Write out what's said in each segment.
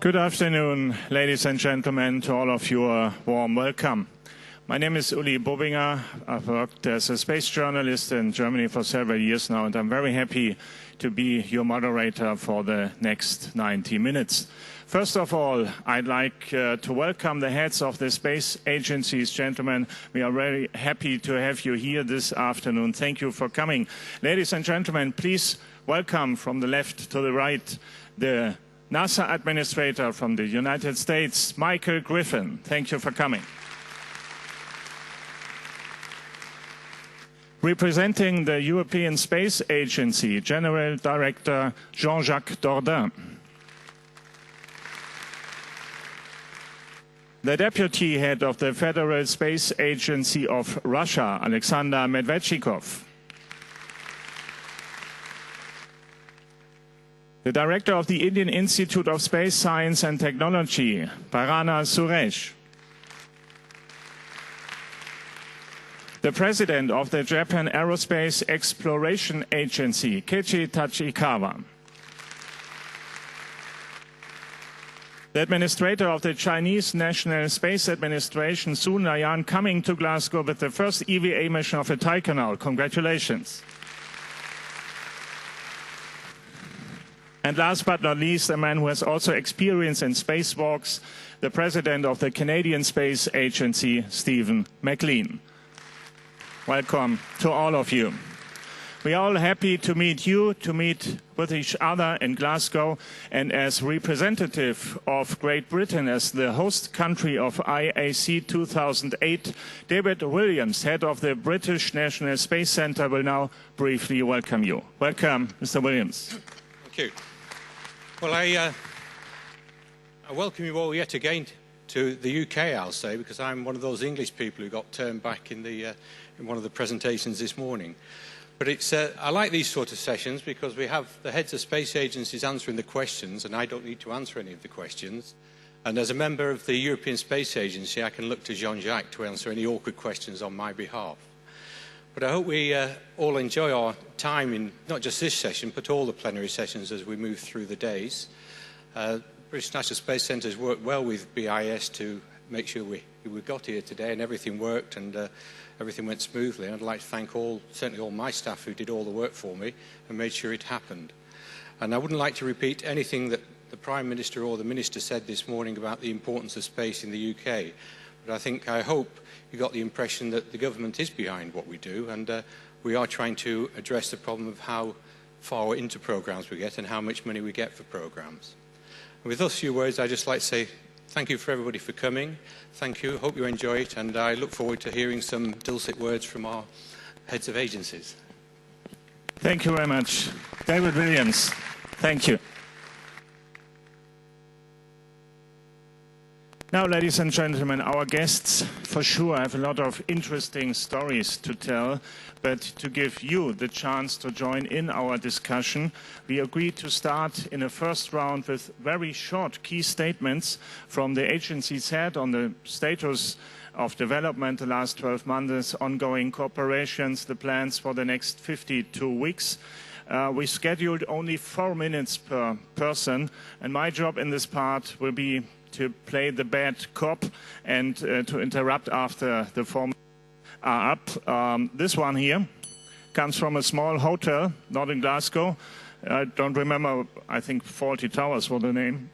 Good afternoon, ladies and gentlemen, to all of you a warm welcome. My name is Uli Bobinger. I've worked as a space journalist in Germany for several years now, and I'm very happy to be your moderator for the next 90 minutes. First of all, I'd like to welcome the heads of the space agencies. Gentlemen, we are very happy to have you here this afternoon. Thank you for coming. Ladies and gentlemen, please welcome from the left to the right the NASA Administrator from the United States, Michael Griffin. Thank you for coming. Representing the European Space Agency, General Director Jean-Jacques Dordain. The Deputy Head of the Federal Space Agency of Russia, Alexander Medvedchikov. The Director of the Indian Institute of Space Science and Technology, Bharana Suresh. The President of the Japan Aerospace Exploration Agency, Keiichi Tachikawa. The Administrator of the Chinese National Space Administration, Sun Laiyan, coming to Glasgow with the first EVA mission of a Taikonau. Congratulations. And last but not least, a man who has also experience in spacewalks, the President of the Canadian Space Agency, Stephen McLean. Welcome to all of you. We are all happy to meet you, to meet with each other in Glasgow, and as representative of Great Britain as the host country of IAC 2008, David Williams, head of the British National Space Centre, will now briefly welcome you. Welcome, Mr. Williams. Thank you. Well, I welcome you all yet again to the UK, I'll say, because I'm one of those English people who got turned back in one of the presentations this morning. But I like these sort of sessions because we have the heads of space agencies answering the questions, and I don't need to answer any of the questions. And as a member of the European Space Agency, I can look to Jean-Jacques to answer any awkward questions on my behalf. But I hope we all enjoy our time in not just this session, but all the plenary sessions as we move through the days. British National Space Centre has worked well with BIS to make sure we got here today and everything worked and everything went smoothly. And I'd like to thank certainly all my staff who did all the work for me and made sure it happened. And I wouldn't like to repeat anything that the Prime Minister or the Minister said this morning about the importance of space in the UK. But I hope you got the impression that the government is behind what we do, and we are trying to address the problem of how far into programmes we get and how much money we get for programmes. And with those few words, I'd just like to say thank you for everybody for coming. Thank you, hope you enjoy it, and I look forward to hearing some dulcet words from our heads of agencies. Thank you very much. David Williams, thank you. Now, ladies and gentlemen, our guests for sure have a lot of interesting stories to tell, but to give you the chance to join in our discussion, we agreed to start in a first round with very short key statements from the agency's head on the status of development the last 12 months, ongoing cooperations, the plans for the next 52 weeks. We scheduled only 4 minutes per person, and my job in this part will be to play the bad cop and to interrupt after the 4 minutes are up. This one here comes from a small hotel, not in Glasgow. I don't remember, I think Fawlty Towers was the name.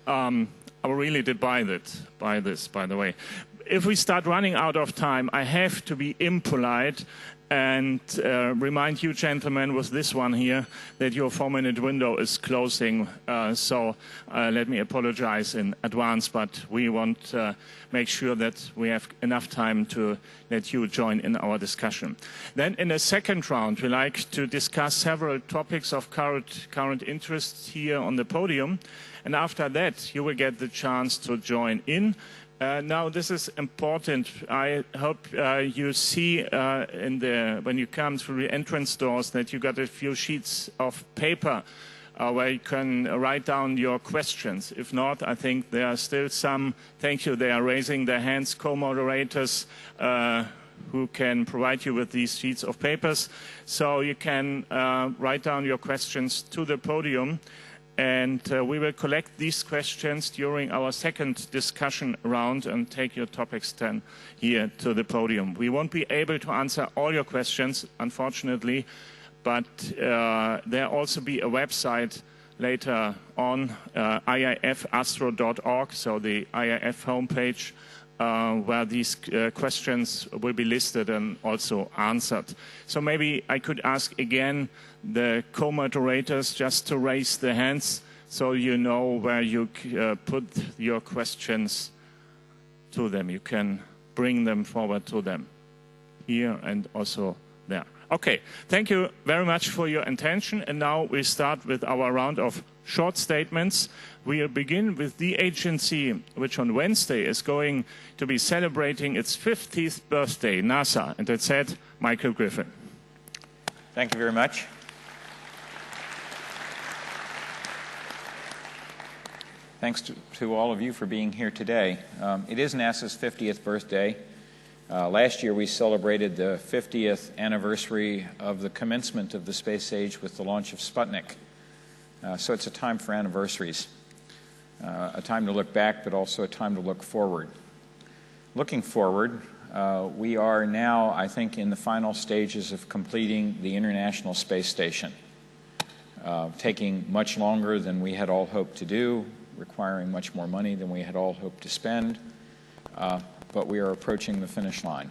I really did buy this, by the way. If we start running out of time, I have to be impolite and remind you, gentlemen, with this one here, that your 4-minute window is closing. So let me apologize in advance, but we want to make sure that we have enough time to let you join in our discussion. Then in the second round, we like to discuss several topics of current interest here on the podium. And after that, you will get the chance to join in. Now, this is important. I hope you see when you come through the entrance doors that you got a few sheets of paper where you can write down your questions. If not, I think there are still some. Thank you. They are raising their hands, co-moderators who can provide you with these sheets of papers. So you can write down your questions to the podium. And we will collect these questions during our second discussion round and take your topics then here to the podium. We won't be able to answer all your questions, unfortunately, but there'll also be a website later on, iafastro.org, so the IAF homepage, where these questions will be listed and also answered. So maybe I could ask again the co-moderators just to raise their hands so you know where you put your questions to them. You can bring them forward to them here and also there. Okay, thank you very much for your attention. And now we start with our round of short statements. We'll begin with the agency, which on Wednesday is going to be celebrating its 50th birthday, NASA. And that's it, Michael Griffin. Thank you very much. Thanks to all of you for being here today. It is NASA's 50th birthday. Last year we celebrated the 50th anniversary of the commencement of the space age with the launch of Sputnik. So it's a time for anniversaries, a time to look back, but also a time to look forward. Looking forward, we are now, I think, in the final stages of completing the International Space Station, taking much longer than we had all hoped to do, requiring much more money than we had all hoped to spend, but we are approaching the finish line.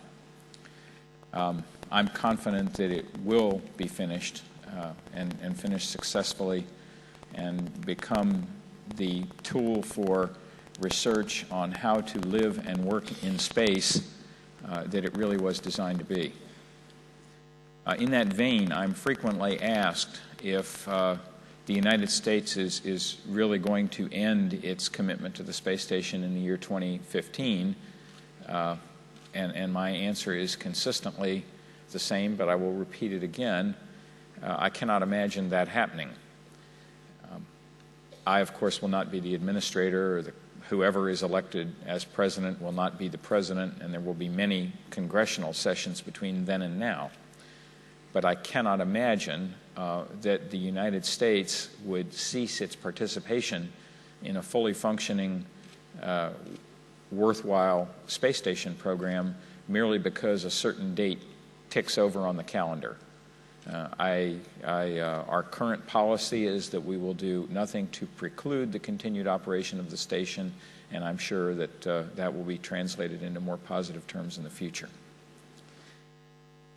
I'm confident that it will be finished and finished successfully and become the tool for research on how to live and work in space that it really was designed to be. In that vein, I'm frequently asked if the United States is really going to end its commitment to the space station in the year 2015, and my answer is consistently the same, but I will repeat it again. I cannot imagine that happening. I, of course, will not be the administrator, or whoever is elected as president will not be the president, and there will be many congressional sessions between then and now. But I cannot imagine that the United States would cease its participation in a fully functioning, worthwhile space station program merely because a certain date ticks over on the calendar. Our current policy is that we will do nothing to preclude the continued operation of the station, and I'm sure that that will be translated into more positive terms in the future.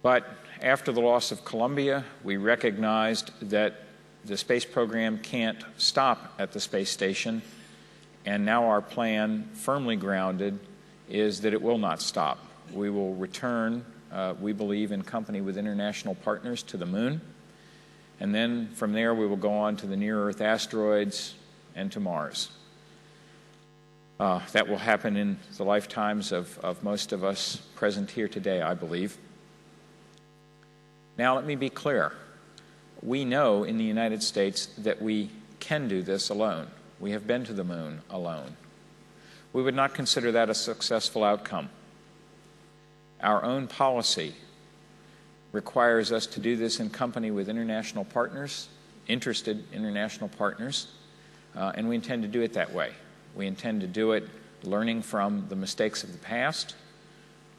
But after the loss of Columbia, we recognized that the space program can't stop at the space station, and now our plan, firmly grounded, is that it will not stop. We will return, we believe, in company with international partners to the moon, and then from there we will go on to the near-Earth asteroids and to Mars. That will happen in the lifetimes of most of us present here today, I believe. Now, let me be clear. We know in the United States that we can do this alone. We have been to the moon alone. We would not consider that a successful outcome. Our own policy requires us to do this in company with international partners, interested international partners, and we intend to do it that way. We intend to do it learning from the mistakes of the past,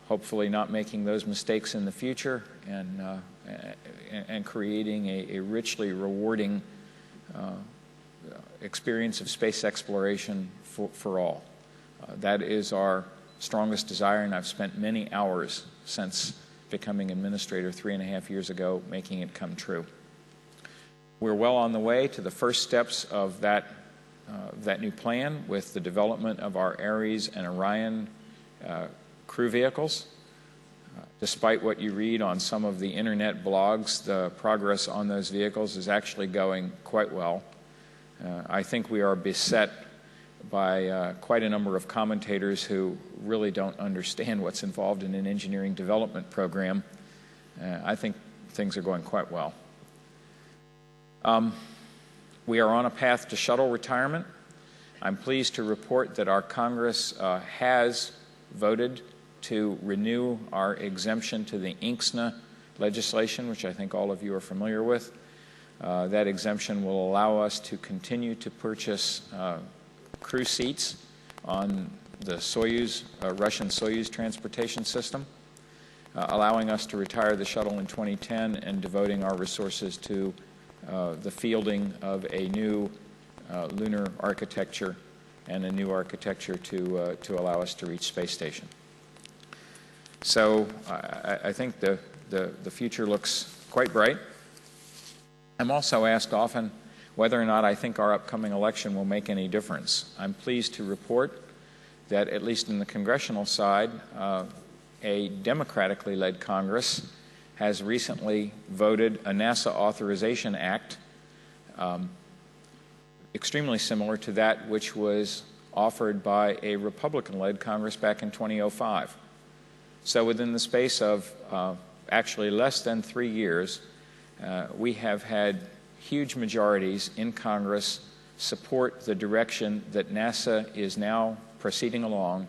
hopefully not making those mistakes in the future, and creating a richly rewarding experience of space exploration for all. That is our strongest desire, and I've spent many hours since becoming administrator 3.5 years ago making it come true. We're well on the way to the first steps of that new plan with the development of our Ares and Orion crew vehicles. Despite what you read on some of the internet blogs, the progress on those vehicles is actually going quite well. I think we are beset by quite a number of commentators who really don't understand what's involved in an engineering development program. I think things are going quite well. We are on a path to shuttle retirement. I'm pleased to report that our Congress has voted to renew our exemption to the INCSNA legislation, which I think all of you are familiar with. That exemption will allow us to continue to purchase crew seats on the Soyuz, Russian Soyuz transportation system, allowing us to retire the shuttle in 2010 and devoting our resources to the fielding of a new lunar architecture and a new architecture to allow us to reach space station. So I think the future looks quite bright. I'm also asked often whether or not I think our upcoming election will make any difference. I'm pleased to report that, at least in the congressional side, a democratically led Congress has recently voted a NASA Authorization Act extremely similar to that which was offered by a Republican-led Congress back in 2005. So within the space of actually less than 3 years, we have had huge majorities in Congress support the direction that NASA is now proceeding along,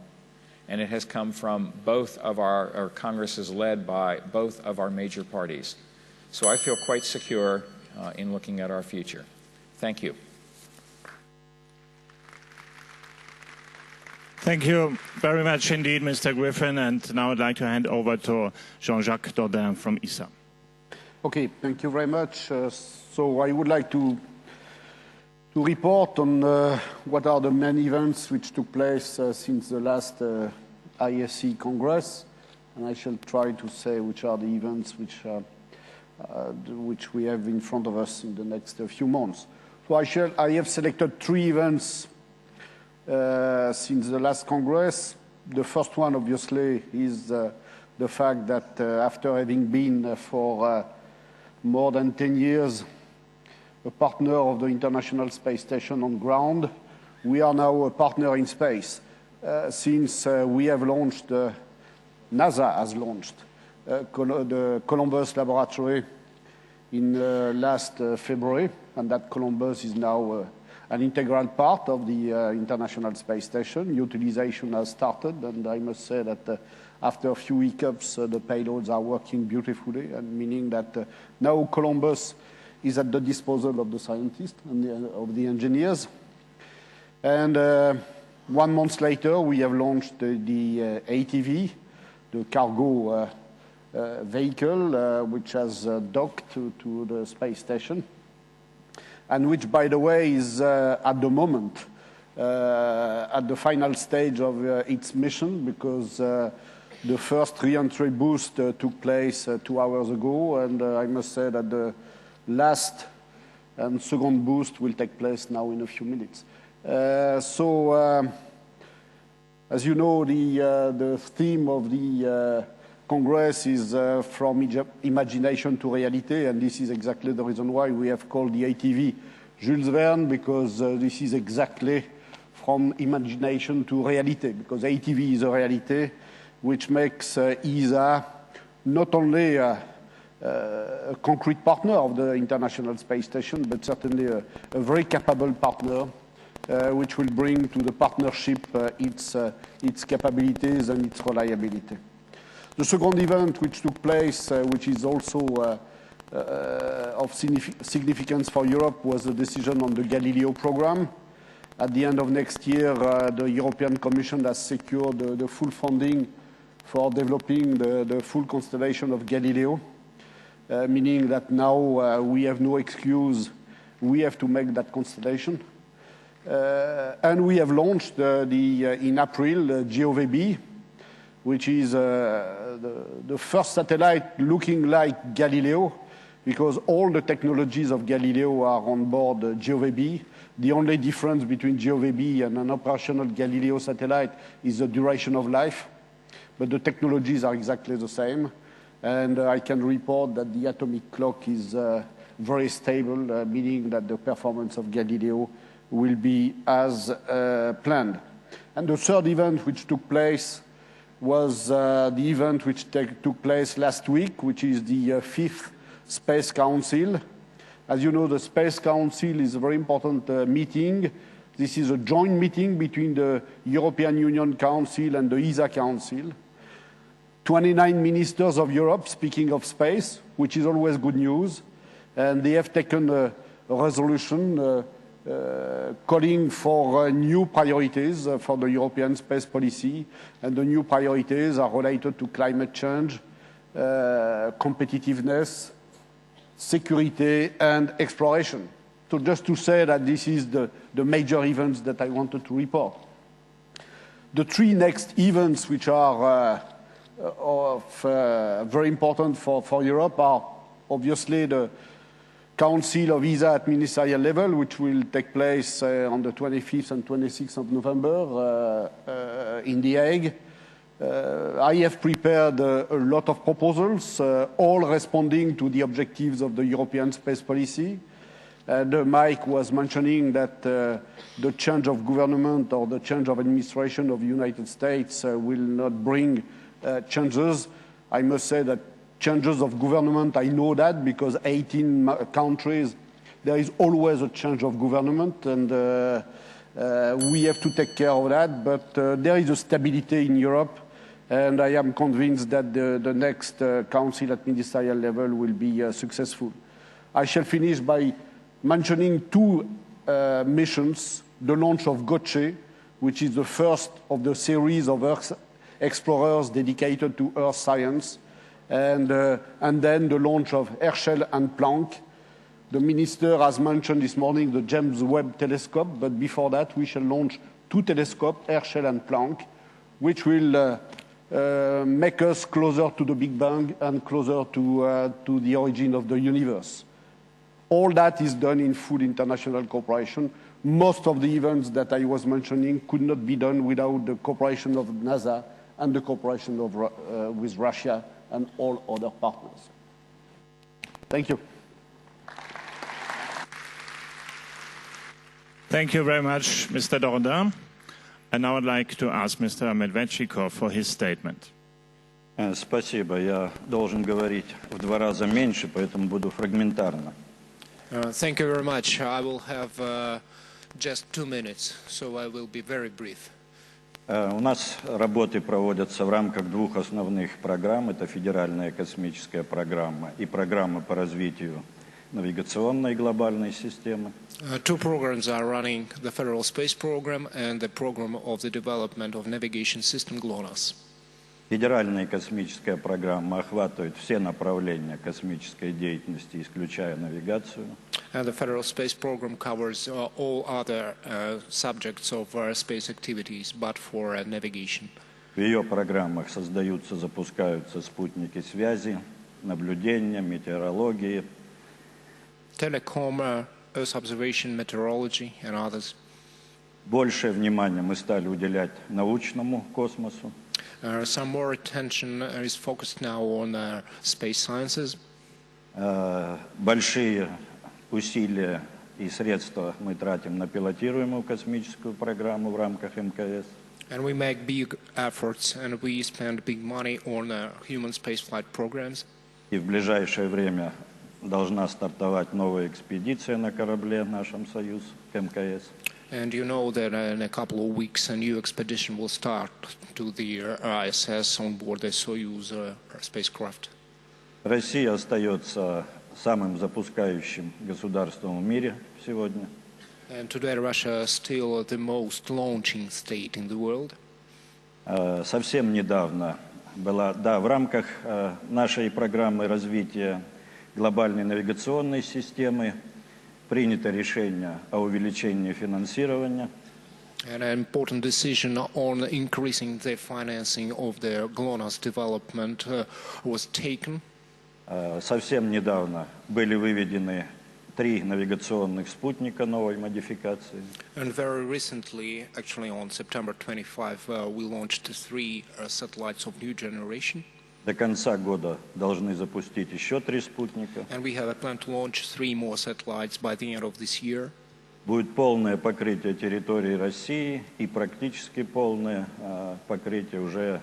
and it has come from both of our Congress is led by both of our major parties. So I feel quite secure in looking at our future. Thank you. Thank you very much indeed, Mr. Griffin. And now I'd like to hand over to Jean-Jacques Dordain from ISA. Okay, thank you very much. So I would like to report on what are the main events which took place since the last IAC Congress, and I shall try to say which are the events which we have in front of us in the next few months. So I have selected 3 events since the last Congress. The first one, obviously, is the fact that after having been for more than 10 years a partner of the International Space Station on ground, we are now a partner in space. Since we have launched, NASA has launched the Columbus Laboratory in last February, and that Columbus is now an integral part of the International Space Station. Utilization has started, and I must say that after a few hiccups, the payloads are working beautifully, and meaning that now Columbus is at the disposal of the scientists and of the engineers. And 1 month later, we have launched the ATV, the cargo vehicle, which has docked to the space station, and which, by the way, is at the moment at the final stage of its mission, because the first re-entry boost took place 2 hours ago, and I must say that the last and second boost will take place now in a few minutes. As you know, the theme of the Congress is from imagination to reality, and this is exactly the reason why we have called the ATV Jules Verne, because this is exactly from imagination to reality, because ATV is a reality which makes ESA not only a concrete partner of the International Space Station, but certainly a very capable partner which will bring to the partnership its capabilities and its reliability. The second event which took place, which is also of significance for Europe, was the decision on the Galileo program. At the end of next year, the European Commission has secured the full funding for developing the full constellation of Galileo, meaning that now we have no excuse. We have to make that constellation. And we have launched in April GOVB, which is the first satellite looking like Galileo, because all the technologies of Galileo are on board GOVB. The only difference between GOVB and an operational Galileo satellite is the duration of life, but the technologies are exactly the same. And I can report that the atomic clock is very stable, meaning that the performance of Galileo will be as planned. And the third event which took place was the event which took place last week, which is the 5th Space Council. As you know, the Space Council is a very important meeting. This is a joint meeting between the European Union Council and the ESA Council. 29 ministers of Europe speaking of space, which is always good news. and they have taken a resolution calling for new priorities for the European space policy, and the new priorities are related to climate change, competitiveness, security, and exploration. So just to say that this is the major events that I wanted to report. The three next events which are very important for Europe are obviously the Council of ESA at ministerial level, which will take place on the 25th and 26th of November in The Hague. I have prepared a lot of proposals, all responding to the objectives of the European space policy. Mike was mentioning that the change of government or the change of administration of the United States will not bring changes. I must say that changes of government, I know that because 18 countries, there is always a change of government, and we have to take care of that. But there is a stability in Europe, and I am convinced that the next council at ministerial level will be successful. I shall finish by mentioning two missions: the launch of Gotche, which is the first of the series of Earth explorers dedicated to Earth science, and then the launch of Herschel and Planck. The minister has mentioned this morning the James Webb Telescope, but before that we shall launch two telescopes, Herschel and Planck, which will make us closer to the Big Bang and closer to the origin of the universe. All that is done in full international cooperation. Most of the events that I was mentioning could not be done without the cooperation of NASA and the cooperation of, with Russia and all other partners. Thank you. Thank you very much, Mr. Dordain. And now I'd like to ask Mr. Medvedchikov for his statement. Спасибо. Я должен говорить в 2 раза меньше, поэтому буду фрагментарно. Thank you very much. I will have just 2 minutes, so I will be very brief. У нас работы проводятся в рамках 2 основных программ. Это федеральная космическая программа и программа по развитию навигационной глобальной системы. 2 programs are running: the Federal Space Program and the Program of the Development of Navigation System GLONASS. Федеральная космическая программа охватывает все направления космической деятельности, исключая навигацию. And the Federal Space Program covers all other subjects of space activities, but for navigation. В ее программах создаются, запускаются спутники связи, наблюдения, метеорологии. Telecom, Earth observation, meteorology, and others. Большее внимание мы стали уделять научному космосу. Some more attention is focused now on space sciences. Большие усилия и средства мы тратим на пилотируемую космическую программу в рамках МКС. And we make big efforts and we spend big money on human spaceflight programs. И в ближайшее время должна стартовать новая экспедиция на корабле нашем «Союз» к МКС. And you know that in a couple of weeks a new expedition will start to the ISS on board the Soyuz spacecraft. Россия остается самым запускающим государством в мире сегодня. And today Russia is still the most launching state in the world. Совсем недавно была, в рамках нашей программы развития глобальной навигационной системы принято решение о увеличении финансирования. An important decision on increasing the financing of the GLONASS development was taken. Совсем недавно были выведены 3 навигационных спутника новой модификации. And very recently, actually on September 25, we launched 3 satellites of new generation. До конца года должны запустить еще 3 спутника. And we have a plan to launch 3 more satellites by the end of this year. Будет полное покрытие территории России и практически полное покрытие уже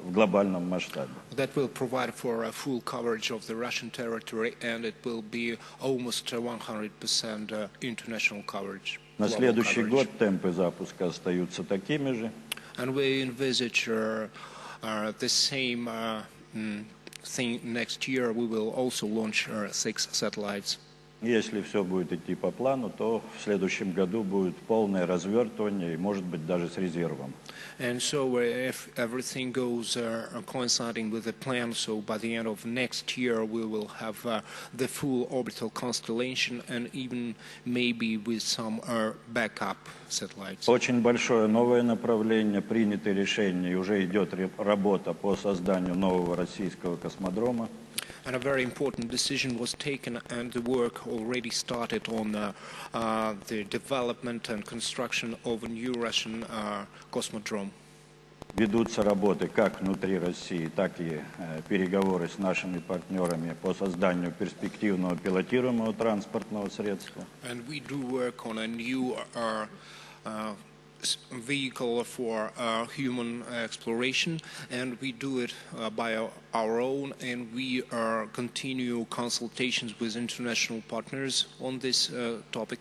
в глобальном масштабе. That will provide for a full coverage of the Russian territory, and it will be almost 100% international coverage. На следующий год темпы запуска остаются такими же. And we envisage the same thing next year. We will also launch 6 satellites. Если все будет идти по плану, то в следующем году будет полное развертывание и, может быть, даже с резервом. And so if everything goes coinciding with the plan, so by the end of next year we will have the full orbital constellation and even maybe with some backup satellites. Очень большое новое направление, принято решение, и уже идет работа по созданию нового российского космодрома. And a very important decision was taken, and the work already started on the development and construction of a new Russian cosmodrome. Ведутся работы как внутри России, так и переговоры с нашими партнерами по созданию перспективного пилотируемого транспортного средства. And we do work on a new vehicle for human exploration, and we do it by our own, and we continue consultations with international partners on this topic.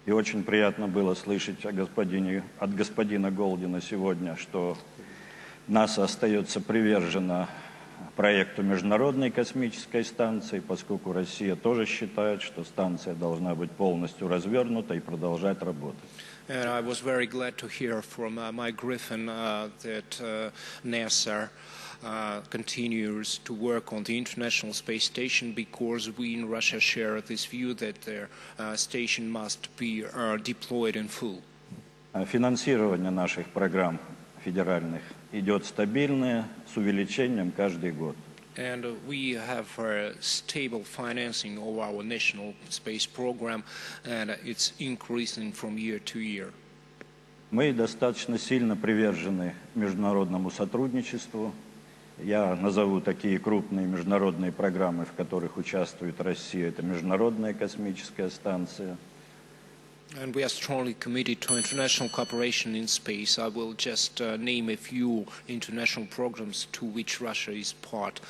И очень приятно было слышать от господина Голдина сегодня, что НАСА остается привержена проекту Международной космической станции, поскольку Россия тоже считает, что станция должна быть полностью развернута и продолжать работать. And I was very glad to hear from Mike Griffin that NASA continues to work on the International Space Station because we in Russia share this view that the station must be deployed in full. Финансирование наших программ федеральных идет стабильное, с увеличением каждый год. And we have stable financing of our national space program, and it's increasing from year to year. Мы достаточно сильно привержены международному сотрудничеству. Я назову такие крупные международные программы, в которых участвует Россия. Это Международная космическая станция. And we are strongly committed to international cooperation in space. I will just name a few international programs to which Russia is part.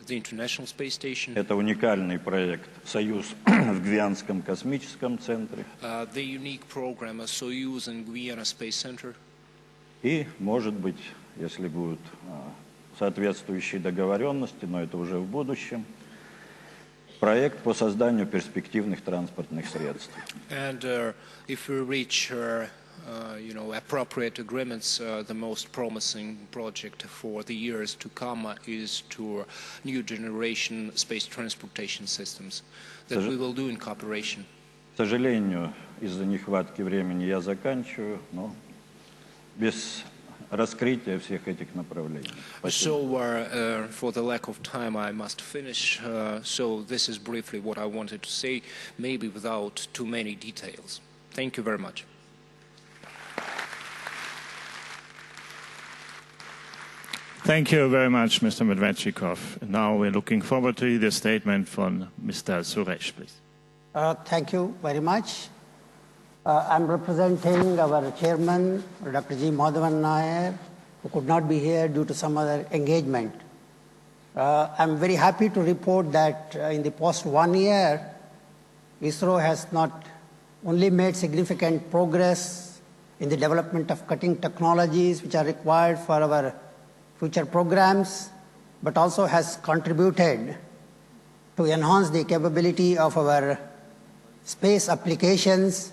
The International Space Station. Это уникальный проект «Союз» в Гвианском космическом центре. The unique program Soyuz in Guyana Space Center. И, может быть, если будут соответствующие договоренности, но это уже в будущем, проект по созданию перспективных транспортных средств. And if we reach appropriate agreements, the most promising project for the years to come is to new generation space transportation systems that we will do in cooperation. К сожалению, из-за нехватки времени я заканчиваю, но без раскрытия всех этих направлений. So, for the lack of time, I must finish. So this is briefly what I wanted to say, maybe without too many details. Thank you very much. Thank you very much, Mr. Medvedchikov. Now we're looking forward to the statement from Mr. Suresh, please. Thank you very much. I'm representing our chairman, Dr. G. Madhavan Nair, who could not be here due to some other engagement. I'm very happy to report that in the past 1 year, ISRO has not only made significant progress in the development of cutting technologies which are required for our future programs, but also has contributed to enhance the capability of our space applications,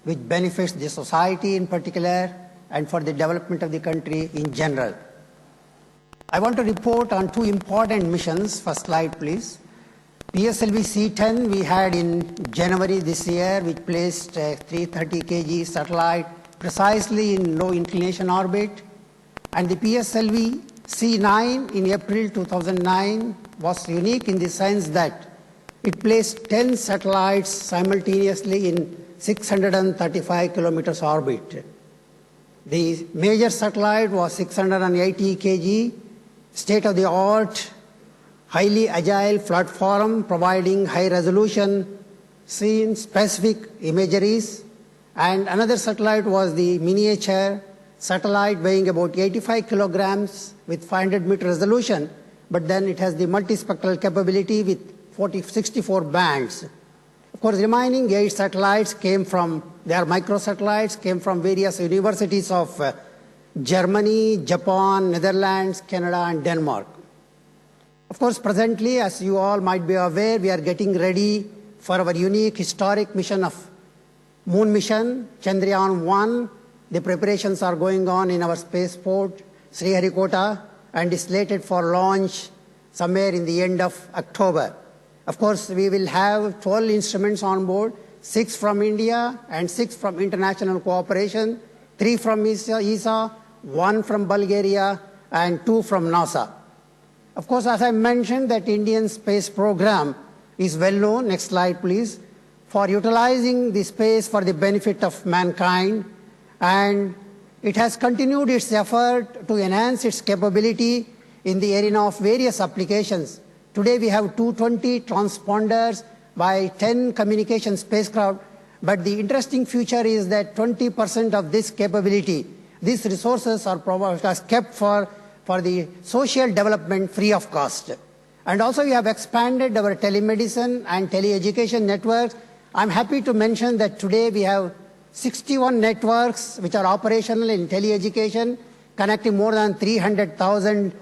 which benefits the society in particular and for the development of the country in general. I want to report on 2 important missions. First slide, please. PSLV C-10 we had in January this year, which placed a 330 kg satellite precisely in low inclination orbit. And the PSLV C-9 in April 2009 was unique in the sense that it placed 10 satellites simultaneously in 635 kilometers orbit. The major satellite was 680 kg, state-of-the-art, highly agile platform providing high-resolution scene-specific imageries. And another satellite was the miniature satellite weighing about 85 kilograms with 500-meter resolution, but then it has the multispectral capability with 64 bands. Of course, remaining 8 satellites came from, they are microsatellites, came from various universities of Germany, Japan, Netherlands, Canada, and Denmark. Of course, presently, as you all might be aware, we are getting ready for our unique historic mission of Moon mission, Chandrayaan-1. The preparations are going on in our spaceport, Sriharikota, and is slated for launch somewhere in the end of October. Of course, we will have 12 instruments on board, 6 from India and 6 from international cooperation, 3 from ESA, 1 from Bulgaria, and 2 from NASA. Of course, as I mentioned, that Indian space program is well known, next slide please, for utilizing the space for the benefit of mankind, and it has continued its effort to enhance its capability in the arena of various applications. Today we have 220 transponders by 10 communication spacecraft, but the interesting feature is that 20% of this capability, these resources are kept for the social development free of cost. And also we have expanded our telemedicine and teleeducation networks. I'm happy to mention that today we have 61 networks which are operational in teleeducation, connecting more than 300,000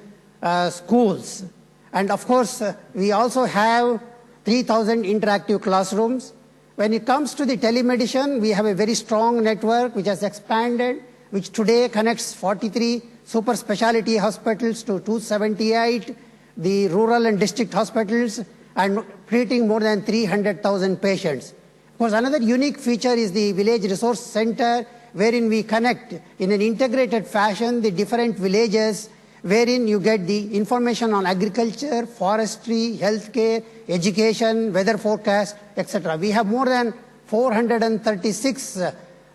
schools. And of course, we also have 3,000 interactive classrooms. When it comes to the telemedicine, we have a very strong network which has expanded, which today connects 43 super specialty hospitals to 278, the rural and district hospitals, and treating more than 300,000 patients. Of course, another unique feature is the Village Resource Center, wherein we connect in an integrated fashion the different villages, wherein you get the information on agriculture, forestry, healthcare, education, weather forecast, etc. We have more than 436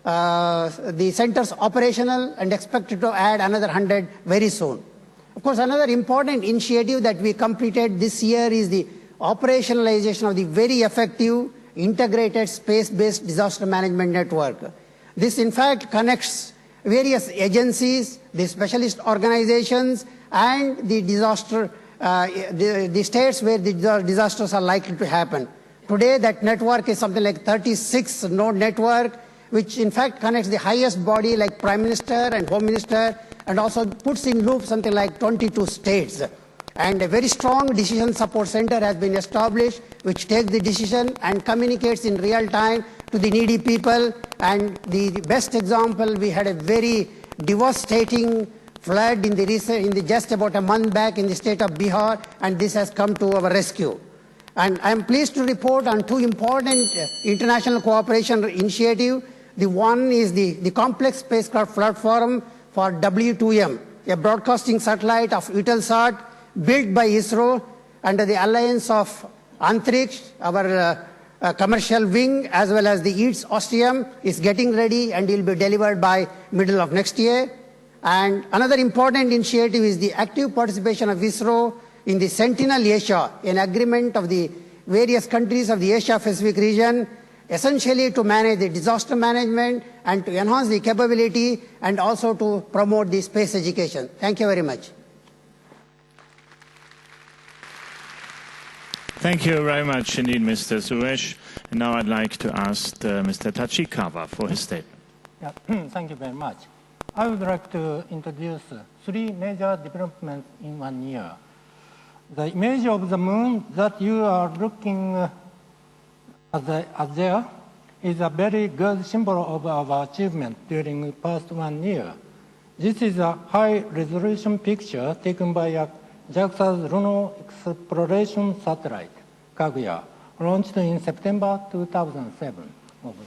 the centers operational and expected to add another 100 very soon. Of course, another important initiative that we completed this year is the operationalization of the very effective integrated space-based disaster management network. This in fact connects various agencies, the specialist organizations, and the disaster, the states where the disasters are likely to happen. Today that network is something like 36 node network, which in fact connects the highest body like Prime Minister and Home Minister, and also puts in loop something like 22 states. And a very strong decision support center has been established, which takes the decision and communicates in real time to the needy people. And the best example, we had a very devastating flood in just about a month back in the state of Bihar, and this has come to our rescue. And I am pleased to report on 2 important international cooperation initiatives. The one is the complex spacecraft platform for W2M, a broadcasting satellite of Eutelsat, built by ISRO under the alliance of Antriksh, our commercial wing, as well as the EATS Austrium, is getting ready and will be delivered by middle of next year. And another important initiative is the active participation of ISRO in the Sentinel Asia, an agreement of the various countries of the Asia-Pacific region, essentially to manage the disaster management and to enhance the capability and also to promote the space education. Thank you very much. Thank you very much indeed, Mr. Suresh. And now I'd like to ask Mr. Tachikawa for his statement. Yeah, thank you very much. I would like to introduce 3 major developments in 1 year. The image of the moon that you are looking at there is a very good symbol of our achievement during the past 1 year. This is a high-resolution picture taken by JAXA's lunar exploration satellite, Kaguya, launched in September 2007 over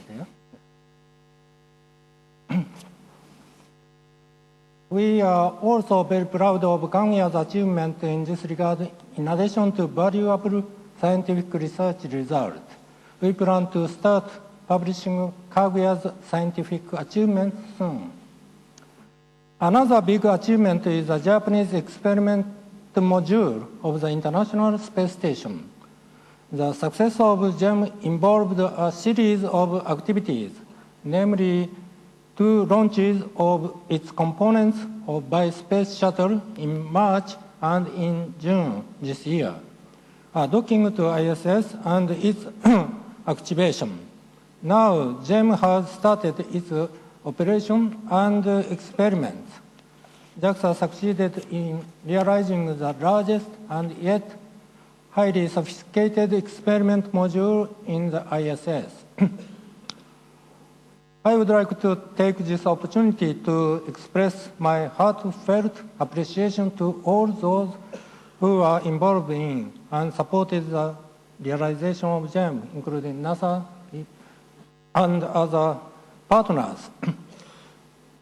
there. We are also very proud of Kaguya's achievement in this regard. In addition to valuable scientific research results, we plan to start publishing Kaguya's scientific achievements soon. Another big achievement is the Japanese experiment module of the International Space Station. The success of GEM involved a series of activities, namely 2 launches of its components by Space Shuttle in March and in June this year, docking to ISS and its activation. Now, GEM has started its operation and experiments. JAXA succeeded in realizing the largest and yet highly sophisticated experiment module in the ISS. I would like to take this opportunity to express my heartfelt appreciation to all those who are involved in and supported the realization of GEM, including NASA and other partners.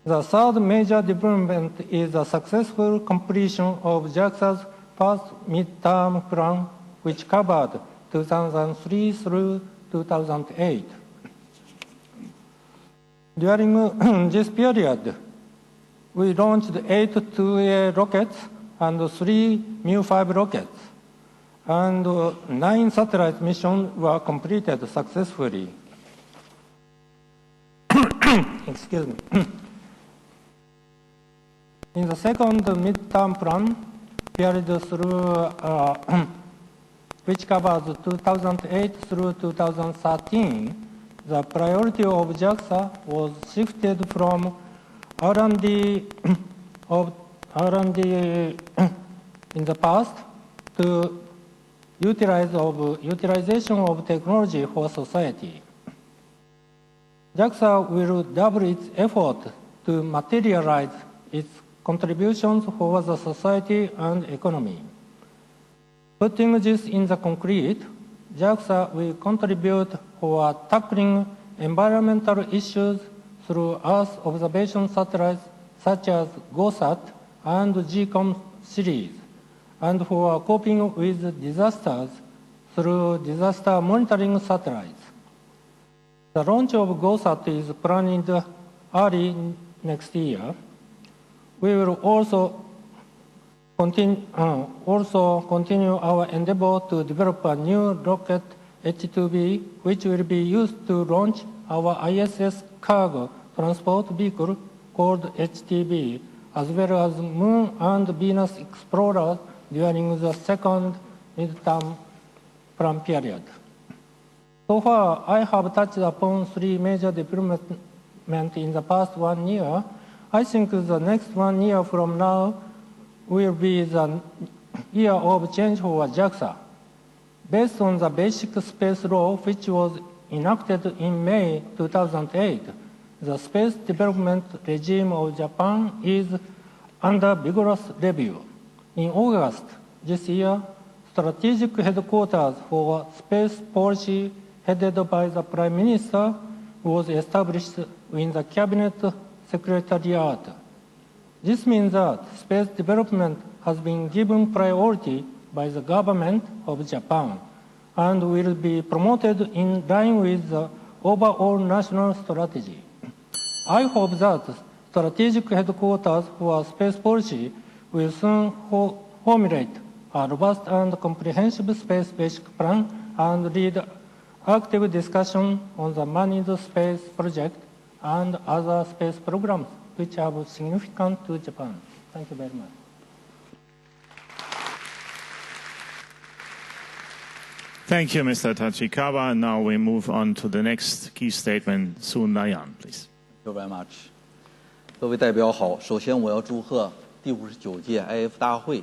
The third major development is the successful completion of JAXA's first midterm plan, which covered 2003 through 2008. During this period, we launched 8 2A rockets and 3 Mu-5 rockets, and 9 satellite missions were completed successfully. Excuse me. In the second midterm plan, period through which covers 2008 through 2013, the priority of JAXA was shifted from R&D in the past to utilization of technology for society. JAXA will double its effort to materialize its contributions for the society and economy. Putting this in the concrete, JAXA will contribute for tackling environmental issues through Earth observation satellites such as GOSAT and GCOM series, and for coping with disasters through disaster monitoring satellites. The launch of GOSAT is planned early next year. We will also continue our endeavor to develop a new rocket H-2B, which will be used to launch our ISS cargo transport vehicle called HTB, as well as Moon and Venus Explorer during the second midterm plan period. So far, I have touched upon 3 major developments in the past 1 year. I think the next 1 year from now will be the year of change for JAXA. Based on the basic space law, which was enacted in May 2008, the space development regime of Japan is under vigorous review. In August this year, strategic headquarters for space policy headed by the Prime Minister was established in the Cabinet Secretariat. This means that space development has been given priority by the government of Japan and will be promoted in line with the overall national strategy. I hope that strategic headquarters for space policy will soon formulate a robust and comprehensive space basic plan and lead active discussion on the managed space project and other space programs which are significant to Japan. Thank you very much. Thank you, Mr. Tachikawa. Now we move on to the next key statement. Soon Nayan, please. Thank you very much. 各位代表好，首先我要祝贺第59届 IF 大会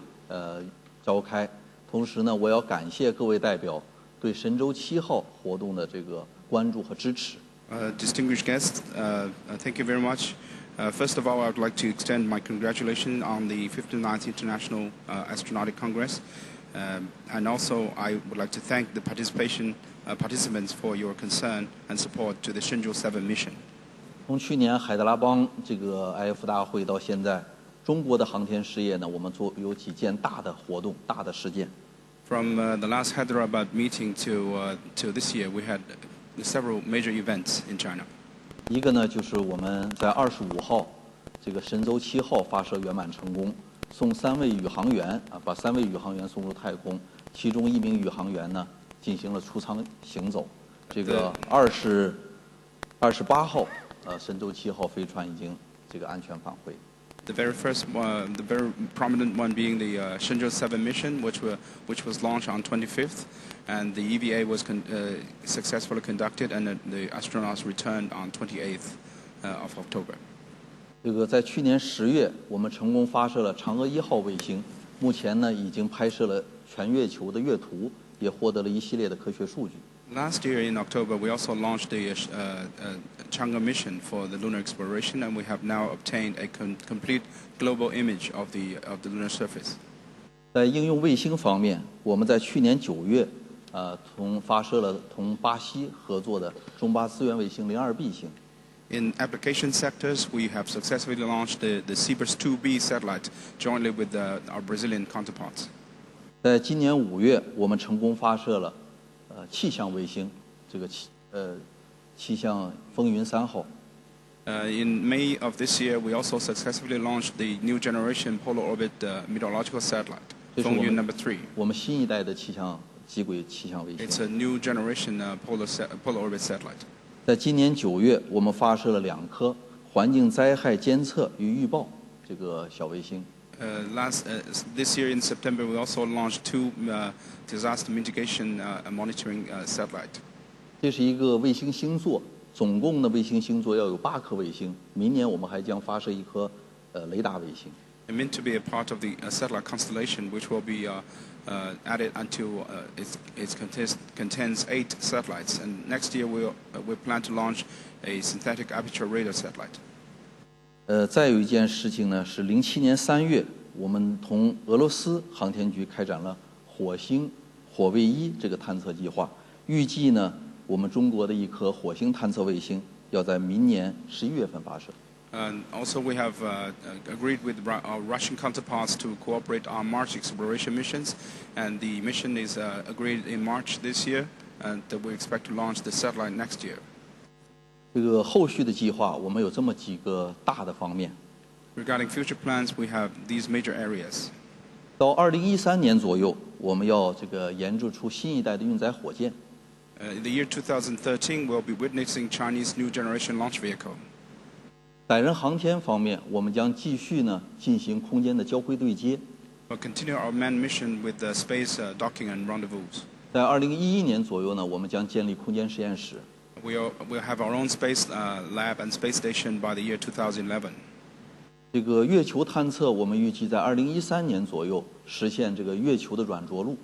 召开，同时呢，我要感谢各位代表对神舟7号活动的这个关注和支持。Distinguished guests, thank you very much. First of all, I would like to extend my congratulations on the 59th International Astronautical Congress. And also, I would like to thank the participants for your concern and support to the Shenzhou 7 mission. 从去年海德拉邦这个 IF 大会到现在，中国的航天事业呢，我们有几件大的活动、大的事件。From the last Hyderabad meeting to this year, we had several major events in China. 一个呢，就是我们在25号，这个神舟7号发射圆满成功，送3位宇航员把3位宇航员送入太空，其中1名宇航员呢进行了出舱行走。这个28号，神舟7号飞船已经这个安全返回。The very first one, the very prominent one being the Shenzhou 7 mission, which was launched on 25th, and the EVA was successfully conducted, and the astronauts returned on 28th of October. 这个在去年10月，我们成功发射了嫦娥1号卫星，目前呢已经拍摄了全月球的月图，也获得了一系列的科学数据。Last year in October, we also launched the Chang'e mission for the lunar exploration, and we have now obtained a complete global image of the lunar surface. 在应用卫星方面，我们在去年9月，发射了同巴西合作的中巴资源卫星02B 星。In application sectors, we have successfully launched the Cebus 2B satellite jointly with our Brazilian counterparts. 在今年5月，我们成功发射了气象卫星，这个气象风云3号。In May of this year, we also successfully launched the new generation polar orbit meteorological satellite, 风云number 3. 我们新一代的极轨气象卫星。It's a new generation polar orbit satellite. 在今年9月，我们发射了2颗环境灾害监测与预报这个小卫星。This year in September, we also launched 2 disaster mitigation monitoring satellite. 这是一个卫星星座，总共的卫星星座要有8颗卫星。明年我们还将发射1颗雷达卫星。It's meant to be a part of the satellite constellation, which will be added until it contains 8 satellites. And next year we plan to launch a synthetic aperture radar satellite. 再有一件事情呢，是07年3月，我们同俄罗斯航天局开展了火星火卫1这个探测计划。预计呢，我们中国的1颗火星探测卫星要在明年11月份发射。And also we have agreed with our Russian counterparts to cooperate on Mars exploration missions, and the mission is agreed in March this year, and we expect to launch the satellite next year. 这个后续的计划，我们有这么几个大的方面。Regarding future plans, we have these major areas. 到2013年左右，我们要研制出新一代的运载火箭。In the year 2013, we'll be witnessing Chinese new generation launch vehicle. 载人航天方面，我们将继续呢进行空间的交会对接。We'll continue our manned mission with space docking and rendezvous. 在2011年左右呢，我们将建立空间实验室。We'll have our own space lab and space station by the year 2011. 这个月球探测，我们预计在2013年左右实现这个月球的软着陆。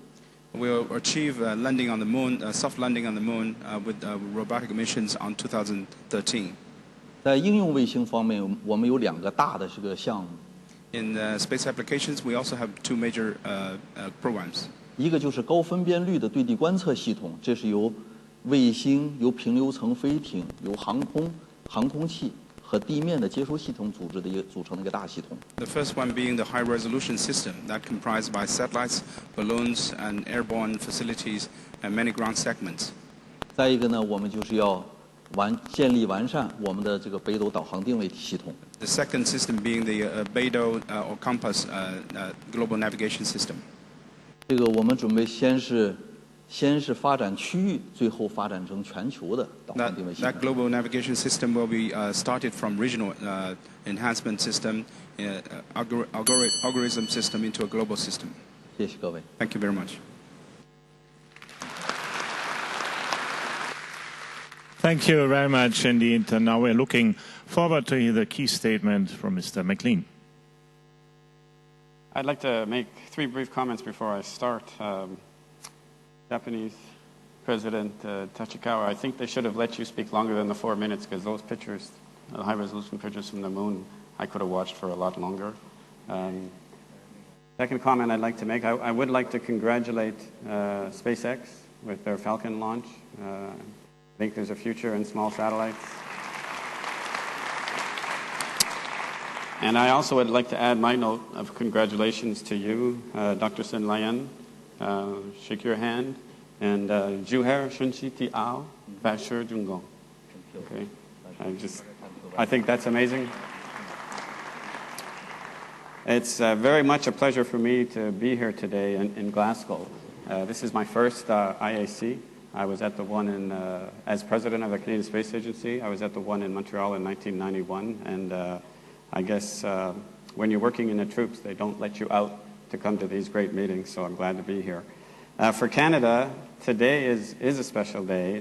We'll achieve landing on the moon, soft landing on the moon with robotic missions on 2013. 在应用卫星方面，我们有2个大的这个项目。In space applications, we also have 2 major programs. 一个就是高分辨率的对地观测系统，这是由卫星、由平流层飞艇、由航空器和地面的接收系统组成的一个大系统。The first one being the high-resolution system that comprised by satellites, balloons, and airborne facilities, and many ground segments. 再一个呢，我们就是要建立完善我们的这个北斗导航定位系统。The second system being the BeiDou or Compass global navigation system. 这个我们准备先是发展区域，最后发展成全球的导航定位系统。That global navigation system will be started from regional enhancement system, algorithm system into a global system. 谢谢各位。Thank you very much. Thank you very much indeed. And now we're looking forward to hear the key statement from Mr. McLean. I'd like to make 3 brief comments before I start. Japanese President Tachikawa, I think they should have let you speak longer than the 4 minutes, because those pictures, the high-resolution pictures from the moon, I could have watched for a lot longer. Second comment I'd like to make, I would like to congratulate SpaceX with their Falcon launch. I think there's a future in small satellites. And I also would like to add my note of congratulations to you, Dr. Sun Layan. Shake your hand. And Juher Shunchi Ti Ao, Bashir Jungong. Okay. I think that's amazing. It's very much a pleasure for me to be here today in Glasgow. This is my first IAC. I was at the one as president of the Canadian Space Agency, I was at the one in Montreal in 1991. And I guess when you're working in the troops, they don't let you out to come to these great meetings, so I'm glad to be here. For Canada, today is a special day.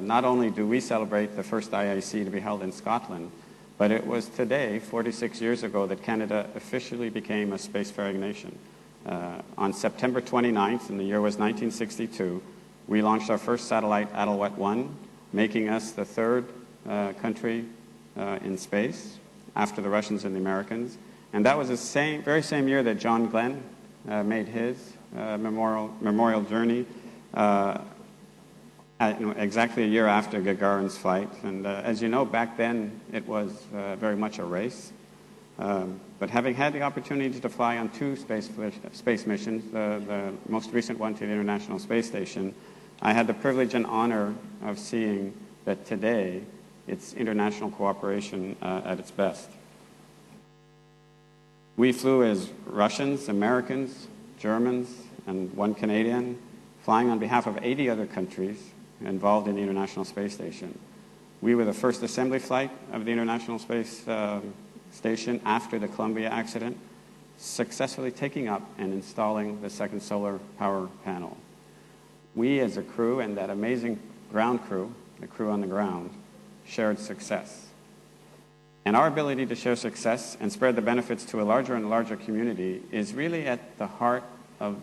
Not only do we celebrate the first IAC to be held in Scotland, but it was today, 46 years ago, that Canada officially became a spacefaring nation. On September 29th, and the year was 1962, we launched our first satellite, Adelwet-1, making us the third country in space after the Russians and the Americans. And that was the very same year that John Glenn made his memorial journey, exactly a year after Gagarin's flight. And as you know, back then it was very much a race. But having had the opportunity to fly on two space missions, the most recent one to the International Space Station, I had the privilege and honor of seeing that today it's international cooperation at its best. We flew as Russians, Americans, Germans, and one Canadian, flying on behalf of 80 other countries involved in the International Space Station. We were the first assembly flight of the International Space Station after the Columbia accident, successfully taking up and installing the second solar power panel. We as a crew and that amazing ground crew, the crew on the ground, shared success. And our ability to share success and spread the benefits to a larger and larger community is really at the heart of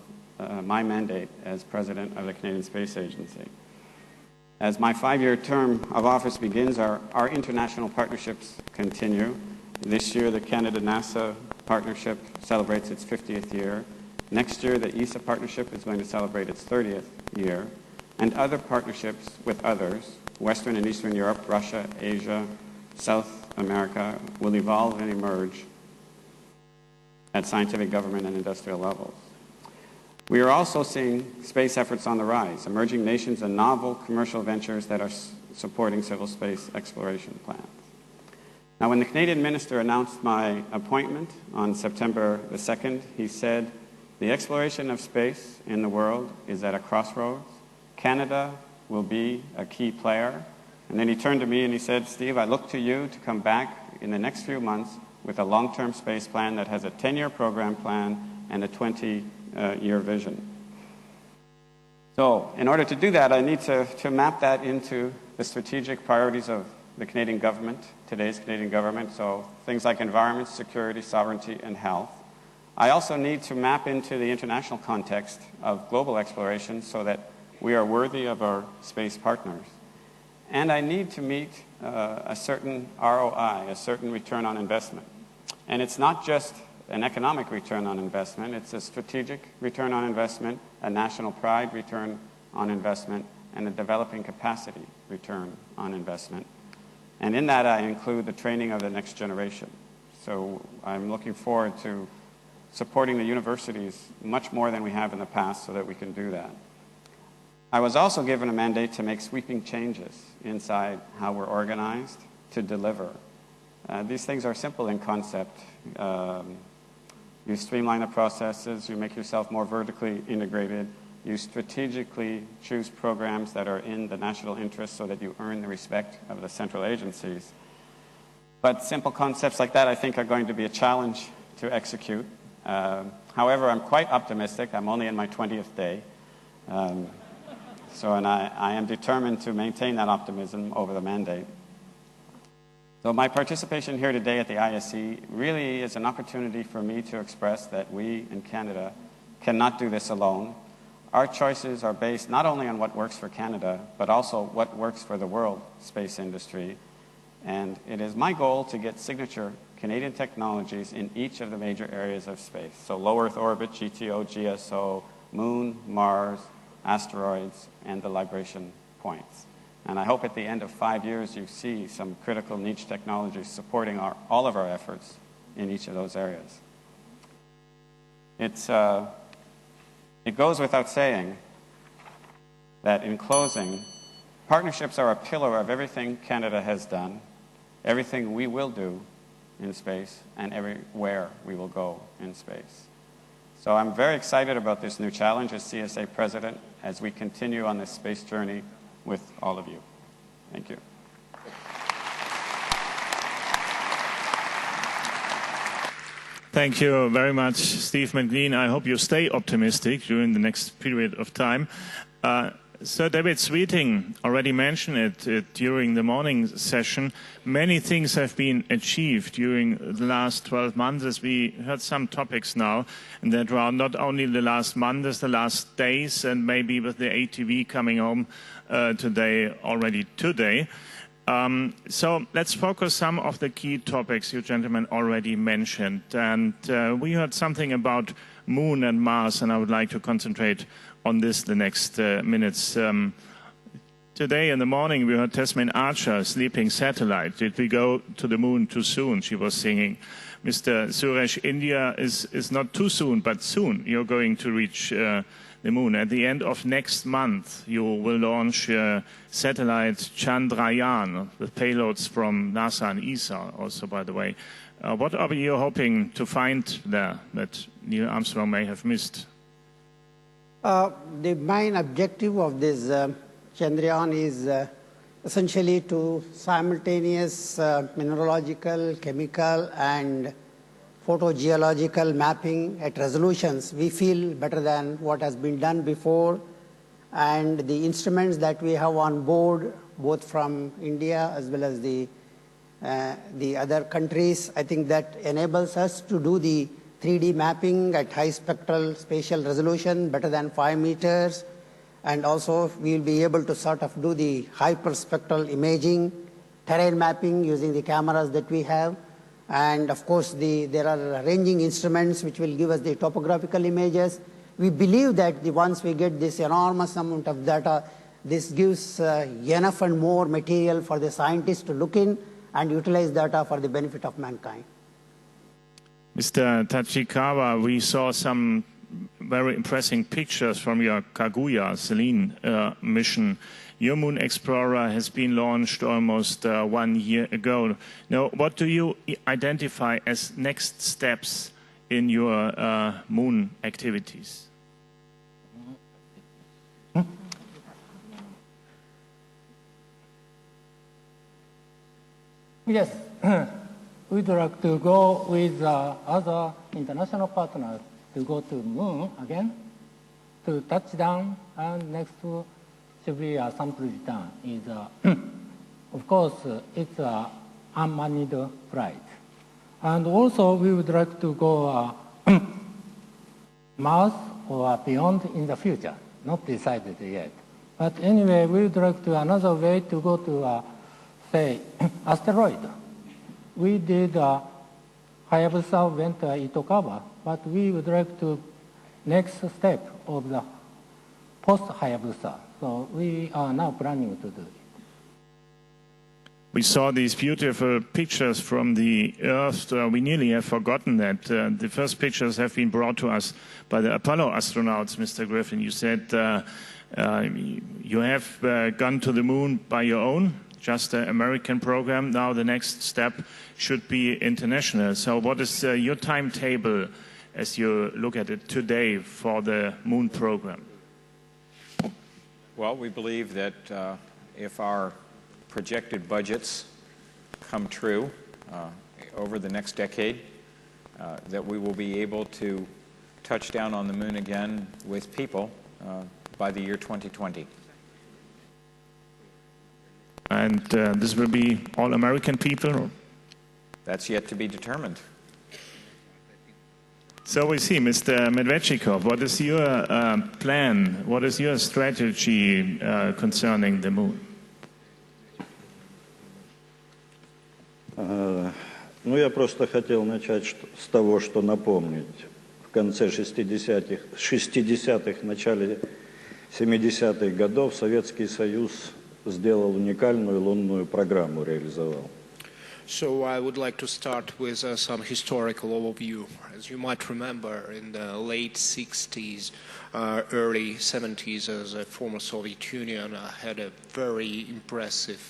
my mandate as President of the Canadian Space Agency. As my 5-year term of office begins, our international partnerships continue. This year, the Canada-NASA partnership celebrates its 50th year. Next year, the ESA partnership is going to celebrate its 30th year. And other partnerships with others, Western and Eastern Europe, Russia, Asia, South America, will evolve and emerge at scientific, government, and industrial levels. We are also seeing space efforts on the rise, emerging nations and novel commercial ventures that are supporting civil space exploration plans. Now, when the Canadian minister announced my appointment on September the 2nd, he said, "The exploration of space in the world is at a crossroads. Canada will be a key player." And then he turned to me and he said, "Steve, I look to you to come back in the next few months with a long-term space plan that has a 10-year program plan and a 20-year vision." So in order to do that, I need to map that into the strategic priorities of the Canadian government, today's Canadian government, so things like environment, security, sovereignty, and health. I also need to map into the international context of global exploration so that we are worthy of our space partners. And I need to meet a certain ROI, a certain return on investment. And it's not just an economic return on investment, it's a strategic return on investment, a national pride return on investment, and a developing capacity return on investment. And in that, I include the training of the next generation. So I'm looking forward to supporting the universities much more than we have in the past so that we can do that. I was also given a mandate to make sweeping changes inside how we're organized to deliver. These things are simple in concept. You streamline the processes, you make yourself more vertically integrated, you strategically choose programs that are in the national interest so that you earn the respect of the central agencies. But simple concepts like that, I think, are going to be a challenge to execute. However, I'm quite optimistic. I'm only in my 20th day. And I am determined to maintain that optimism over the mandate. So my participation here today at the IAC really is an opportunity for me to express that we in Canada cannot do this alone. Our choices are based not only on what works for Canada, but also what works for the world space industry. And it is my goal to get signature Canadian technologies in each of the major areas of space. So low Earth orbit, GTO, GSO, Moon, Mars, asteroids, and the libration points. And I hope at the end of 5 years you see some critical niche technologies supporting all of our efforts in each of those areas. It goes without saying that in closing, partnerships are a pillar of everything Canada has done, everything we will do in space, and everywhere we will go in space. So I'm very excited about this new challenge as CSA President as we continue on this space journey with all of you. Thank you. Thank you very much, Steve McLean. I hope you stay optimistic during the next period of time. So David Sweeting already mentioned it during the morning session. Many things have been achieved during the last 12 months, as we heard some topics now, and that are not only the last months, the last days, and maybe with the ATV coming home already today. So let's focus some of the key topics you gentlemen already mentioned. And we heard something about Moon and Mars, and I would like to concentrate on this the next minutes. Today in the morning we heard Tasmin Archer, Sleeping Satellite. Did we go to the moon too soon? She was singing. Mr. Suresh, India is not too soon, but soon you're going to reach the moon. At the end of next month you will launch satellite Chandrayaan with payloads from NASA and ESA also, by the way. What are you hoping to find there that Neil Armstrong may have missed? The main objective of this Chandrayaan is essentially to simultaneous mineralogical, chemical and photogeological mapping at resolutions we feel better than what has been done before, and the instruments that we have on board, both from India as well as the other countries, I think that enables us to do the 3D mapping at high spectral spatial resolution, better than 5 meters, and also we will be able to sort of do the hyperspectral imaging, terrain mapping using the cameras that we have, and of course there are ranging instruments which will give us the topographical images. We believe that once we get this enormous amount of data, this gives enough and more material for the scientists to look in and utilize data for the benefit of mankind. Mr. Tachikawa, we saw some very impressive pictures from your Kaguya Selene mission. Your Moon Explorer has been launched almost 1 year ago. Now, what do you identify as next steps in your moon activities? Yes. We'd like to go with other international partners to go to moon again, to touch down, and next should be a sample return. Of course, it's an unmanned flight. And also, we would like to go Mars or beyond in the future, not decided yet. But anyway, we would like to another way to go to, say, asteroid. We did Hayabusa went to Itokawa, but we would like to next step of the post-Hayabusa. So we are now planning to do it. We saw these beautiful pictures from the Earth. We nearly have forgotten that. The first pictures have been brought to us by the Apollo astronauts, Mr. Griffin. You said you have gone to the moon by your own, just an American program. Now the next step should be international. So what is your timetable as you look at it today for the moon program? Well, we believe that if our projected budgets come true over the next decade, that we will be able to touch down on the moon again with people by the year 2020. And this will be all American people? That's yet to be determined. So we see, Mr. Medvedchikov, what is your plan? What is your strategy concerning the moon? Ну, я просто хотел начать с того, что напомнить. В конце 60-х, начале 70-х годов Советский Союз сделал уникальную лунную программу, реализовал. So I would like to start with some historical overview. As you might remember, in the late 60s, early 70s, the former Soviet Union had a very impressive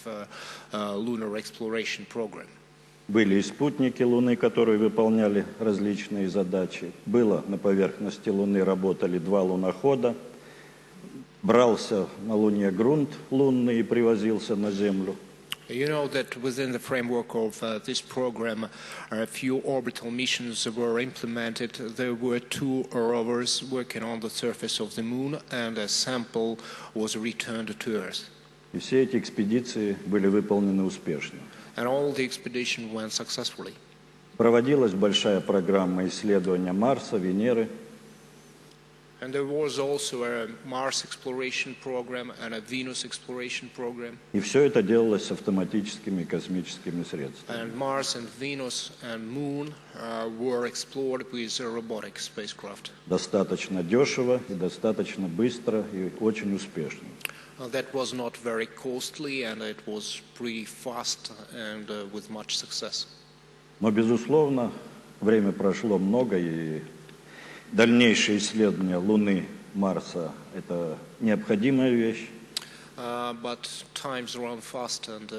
lunar exploration program. Были и спутники Луны, которые выполняли различные задачи. Было на поверхности Луны, работали 2 лунохода. Брался на Луне грунт лунный и привозился на Землю. You know that within the framework of this program, a few orbital missions were implemented. There were 2 rovers working on the surface of the moon, and a sample was returned to Earth. И все эти экспедиции были выполнены успешно. And all the expedition went successfully. Проводилась большая программа исследования Марса, Венеры. And there was also a Mars exploration program and a Venus exploration program. И все это делалось с автоматическими космическими средствами. And Mars and Venus and Moon were explored with a robotic spacecraft. Достаточно дешево и достаточно быстро и очень успешно. That was not very costly, and it was pretty fast and with much success. Но, безусловно, время прошло много, и дальнейшее исследование Луны, Марса – это необходимая вещь. But times run fast and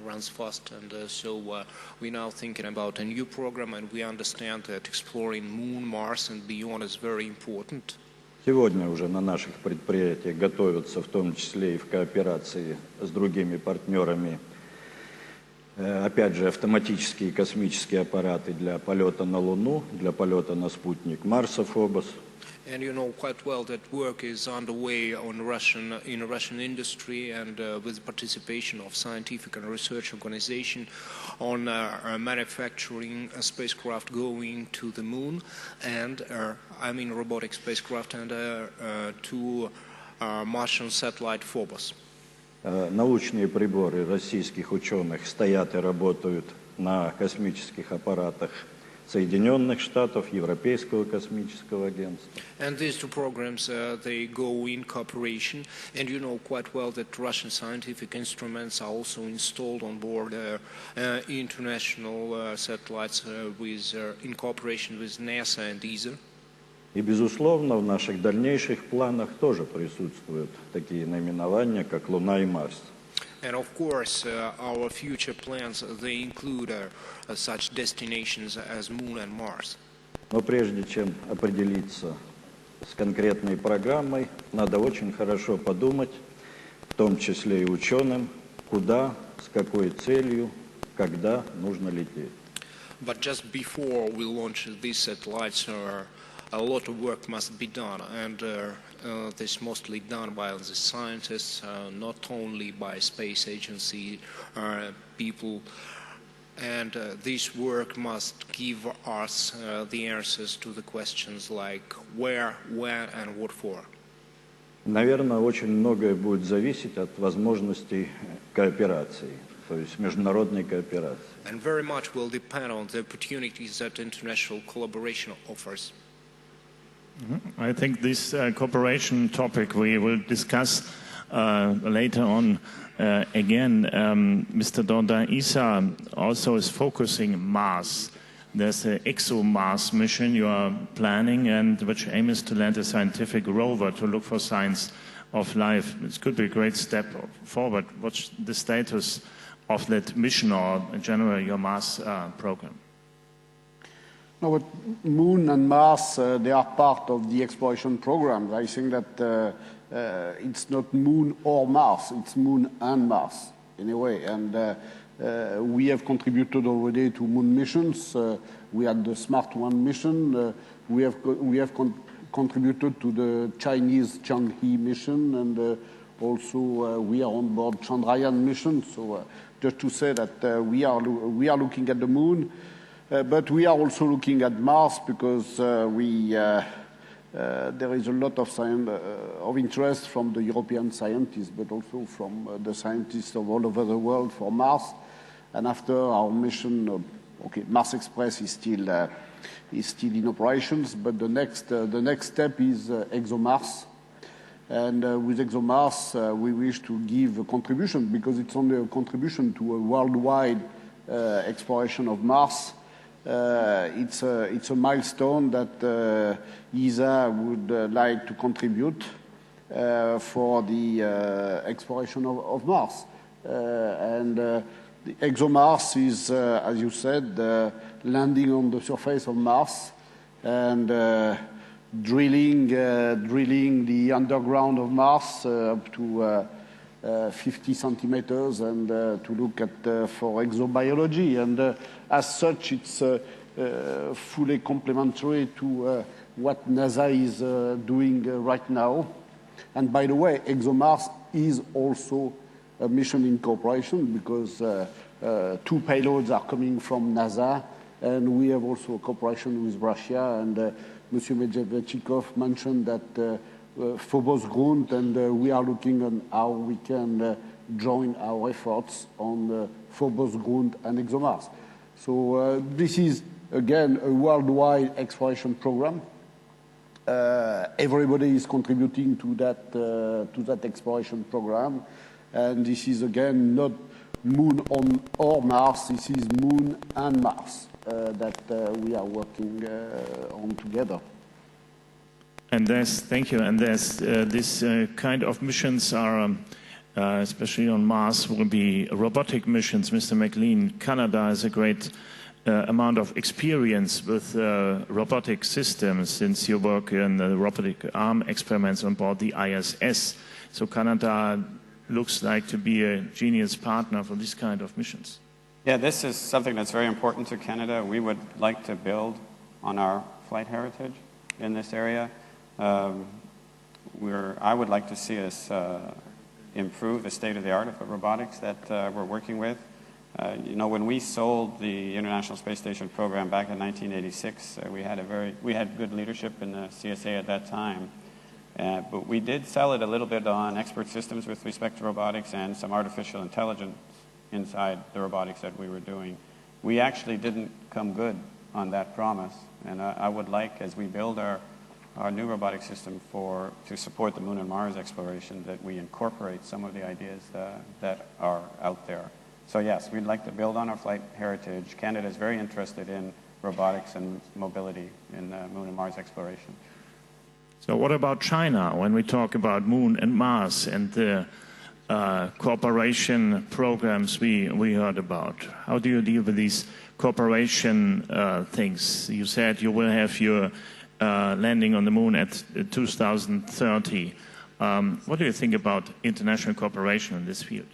runs fast, and so we're now thinking about a new program, and we understand that exploring Moon, Mars, and beyond is very important. Сегодня уже на наших предприятиях готовятся, в том числе и в кооперации с другими партнерами, опять же, автоматические космические аппараты для полета на Луну, для полета на спутник Марса, Фобос. And you know quite well that work is underway in Russian industry and with the participation of scientific and research organization on manufacturing a spacecraft going to the moon, and robotic spacecraft, and to Martian satellite Phobos. Научные приборы российских ученых стоят и работают на космических аппаратах Соединенных Штатов, Европейского космического агентства. And these 2 programs, they go in cooperation, and you know quite well that Russian scientific instruments are also installed on board international satellites in cooperation with NASA and ESA. И, безусловно, в наших дальнейших планах тоже присутствуют такие наименования, как Луна и Марс. And of course, our future plans, they include such destinations as Moon and Mars. Но прежде чем определиться с конкретной программой, надо очень хорошо подумать, в том числе и ученым, куда, с какой целью, когда нужно лететь. But just before we launch these satellites, a lot of work must be done, and this mostly done by the scientists, not only by space agency people. And this work must give us the answers to the questions like where, when, and what for. Наверное, очень многое будет зависеть от возможностей кооперации, то есть международной кооперации. And very much will depend on the opportunities that international collaboration offers. I think this cooperation topic we will discuss later on again. Mr. Dondar, ESA also is focusing Mars. There's an ExoMars mission you are planning, and which aim is to land a scientific rover to look for signs of life. It could be a great step forward. What's the status of that mission, or in general your Mars program? No, but Moon and Mars, they are part of the exploration program. I think that it's not Moon or Mars, it's Moon and Mars in a way. And we have contributed already to Moon missions. We had the Smart 1 mission. We have contributed to the Chinese Chang'e mission, and also we are on board Chandrayaan mission. So just to say that we are looking at the Moon. But we are also looking at Mars because there is a lot of interest from the European scientists, but also from the scientists of all over the world for Mars. And after our mission, Mars Express is still in operations, but the next step is ExoMars. And with ExoMars, we wish to give a contribution, because it's only a contribution to a worldwide exploration of Mars. It's a milestone that ESA would like to contribute for the exploration of Mars. And the ExoMars is, as you said, landing on the surface of Mars and drilling the underground of Mars up to 50 centimeters and to look at for exobiology. And as such, it's fully complementary to what NASA is doing right now. And by the way, ExoMars is also a mission in cooperation because 2 payloads are coming from NASA, and we have also a cooperation with Russia. And Monsieur Medvedchikov mentioned that Phobos Grunt, and we are looking on how we can join our efforts on Phobos Grunt and ExoMars. So this is, again, a worldwide exploration program. Everybody is contributing to that exploration program. And this is, again, not Moon or Mars. This is Moon and Mars that we are working on together. And thank you. And this kind of missions are, especially on Mars, will be robotic missions. Mr. McLean, Canada has a great amount of experience with robotic systems since you work in the robotic arm experiments on board the ISS. So Canada looks like to be a genius partner for this kind of missions. Yeah, this is something that's very important to Canada. We would like to build on our flight heritage in this area. I would like to see us improve the state of the art of robotics that we're working with. You know, when we sold the International Space Station program back in 1986, we had good leadership in the CSA at that time. But we did sell it a little bit on expert systems with respect to robotics and some artificial intelligence inside the robotics that we were doing. We actually didn't come good on that promise. And I would like, as we build our new robotic system to support the Moon and Mars exploration, that we incorporate some of the ideas that are out there. So yes, we'd like to build on our flight heritage. Canada is very interested in robotics and mobility in Moon and Mars exploration. So what about China when we talk about Moon and Mars and the cooperation programs we heard about? How do you deal with these cooperation things? You said you will have your landing on the Moon at 2030. What do you think about international cooperation in this field?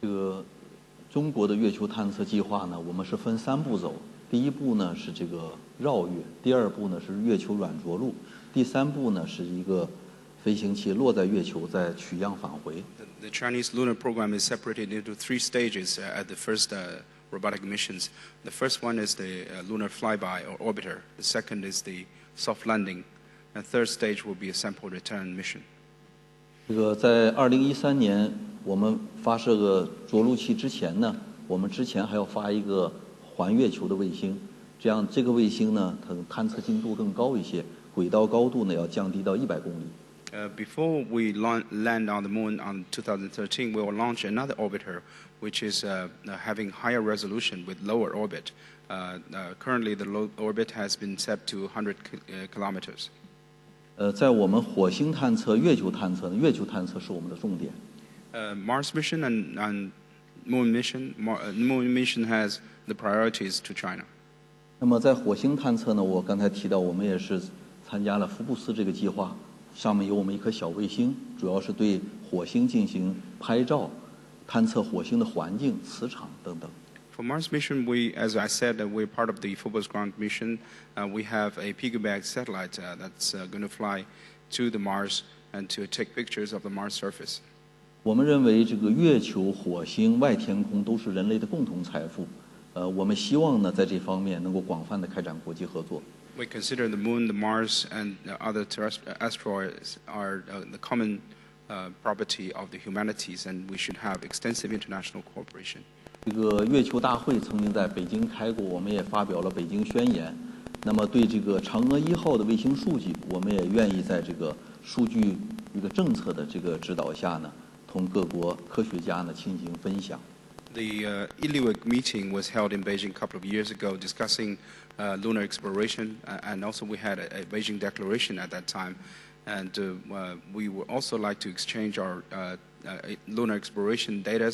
这个中国的月球探测计划呢，我们是分3步走。第一步呢是这个绕月，第2步呢是月球软着陆，第3步呢是一个飞行器落在月球再取样返回。The Chinese lunar program is separated into 3 stages at the first robotic missions. The first one is the lunar flyby or orbiter. The second is the soft landing. And third stage will be a sample return mission. 这个在2013年我们发射个着陆器之前呢，我们之前还要发一个环月球的卫星，这样这个卫星呢，它的探测精度更高一些，轨道高度呢要降低到100公里。Before we land on the Moon on 2013, we will launch another orbiter, which is having higher resolution with lower orbit. Currently, the orbit has been set to 100 kilometers. 在我们火星探测、月球探测呢，月球探测是我们的重点。Mars mission and Moon mission, Moon mission has the priorities to China. 那么在火星探测呢，我刚才提到，我们也是参加了福布斯这个计划，上面有我们一颗小卫星，主要是对火星进行拍照，探测火星的环境、磁场等等。For Mars mission, as I said, we're part of the Phobos Grunt mission. We have a piggyback satellite that's going to fly to the Mars and to take pictures of the Mars surface. 我们认为这个月球、火星、外天空都是人类的共同财富。我们希望呢，在这方面能够广泛的开展国际合作。We consider the Moon, the Mars, and other asteroids are the common property of the humanities, and we should have extensive international cooperation. 这个月球大会曾经在北京开过，我们也发表了北京宣言。那么对这个嫦娥1号的卫星数据，我们也愿意在这个数据一个政策的这个指导下呢，同各国科学家呢进行分享。The ILUIC meeting was held in Beijing a couple of years ago discussing lunar exploration, and also we had a Beijing declaration at that time. And we would also like to exchange our lunar exploration data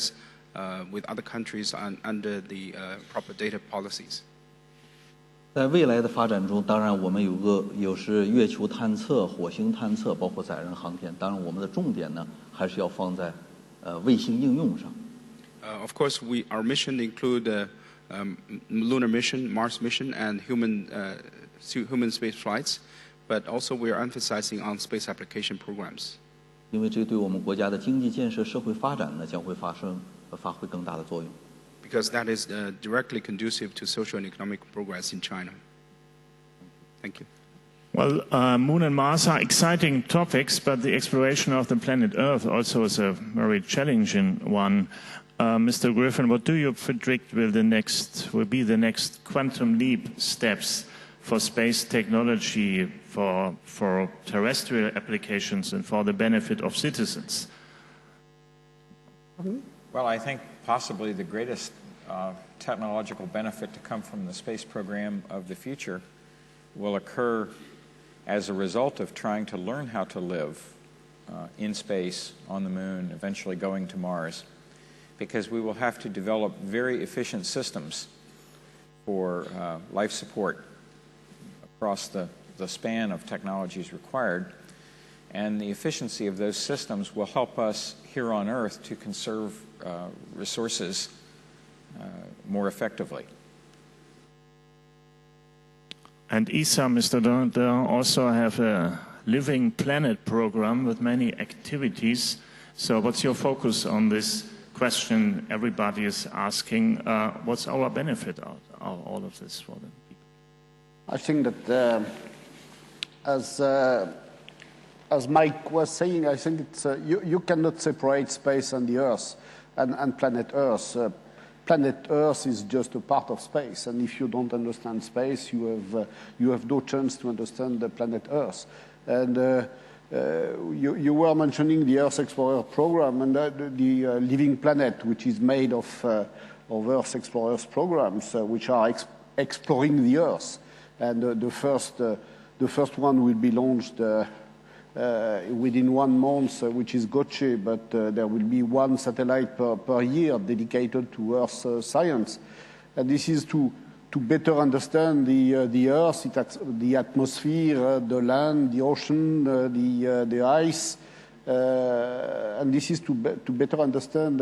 with other countries under the proper data policies. 在未来的发展中，当然我们有是月球探测、火星探测，包括载人航天。当然，我们的重点呢，还是要放在卫星应用上。Of course, our mission include lunar mission, Mars mission, and human space flights, but also we are emphasizing on space application programs. 因为这对我们国家的经济建设、社会发展呢，将会发挥更大的作用。Because that is directly conducive to social and economic progress in China. Thank you. Well, Moon and Mars are exciting topics, but the exploration of the planet Earth also is a very challenging one. Mr. Griffin, what do you predict will be the next quantum leap steps for space technology, for terrestrial applications, and for the benefit of citizens? Well, I think possibly the greatest technological benefit to come from the space program of the future will occur as a result of trying to learn how to live in space, on the moon, eventually going to Mars, because we will have to develop very efficient systems for life support across the span of technologies required. And the efficiency of those systems will help us here on Earth to conserve resources more effectively. And ESA, Mr. Dundon, also have a Living Planet program with many activities. So what's your focus on this question everybody is asking? What's our benefit out of all of this for the people? I think that as Mike was saying, I think it's, you cannot separate space and the Earth and planet Earth. Planet Earth is just a part of space, and if you don't understand space, you have no chance to understand the planet Earth. And you were mentioning the Earth Explorer program and the Living Planet, which is made of Earth Explorers programs, which are exploring the Earth. And the first one will be launched within 1 month, which is Goche, but there will be 1 satellite per year dedicated to Earth science. And this is to better understand the Earth, the atmosphere, the land, the ocean, the ice, and this is to better understand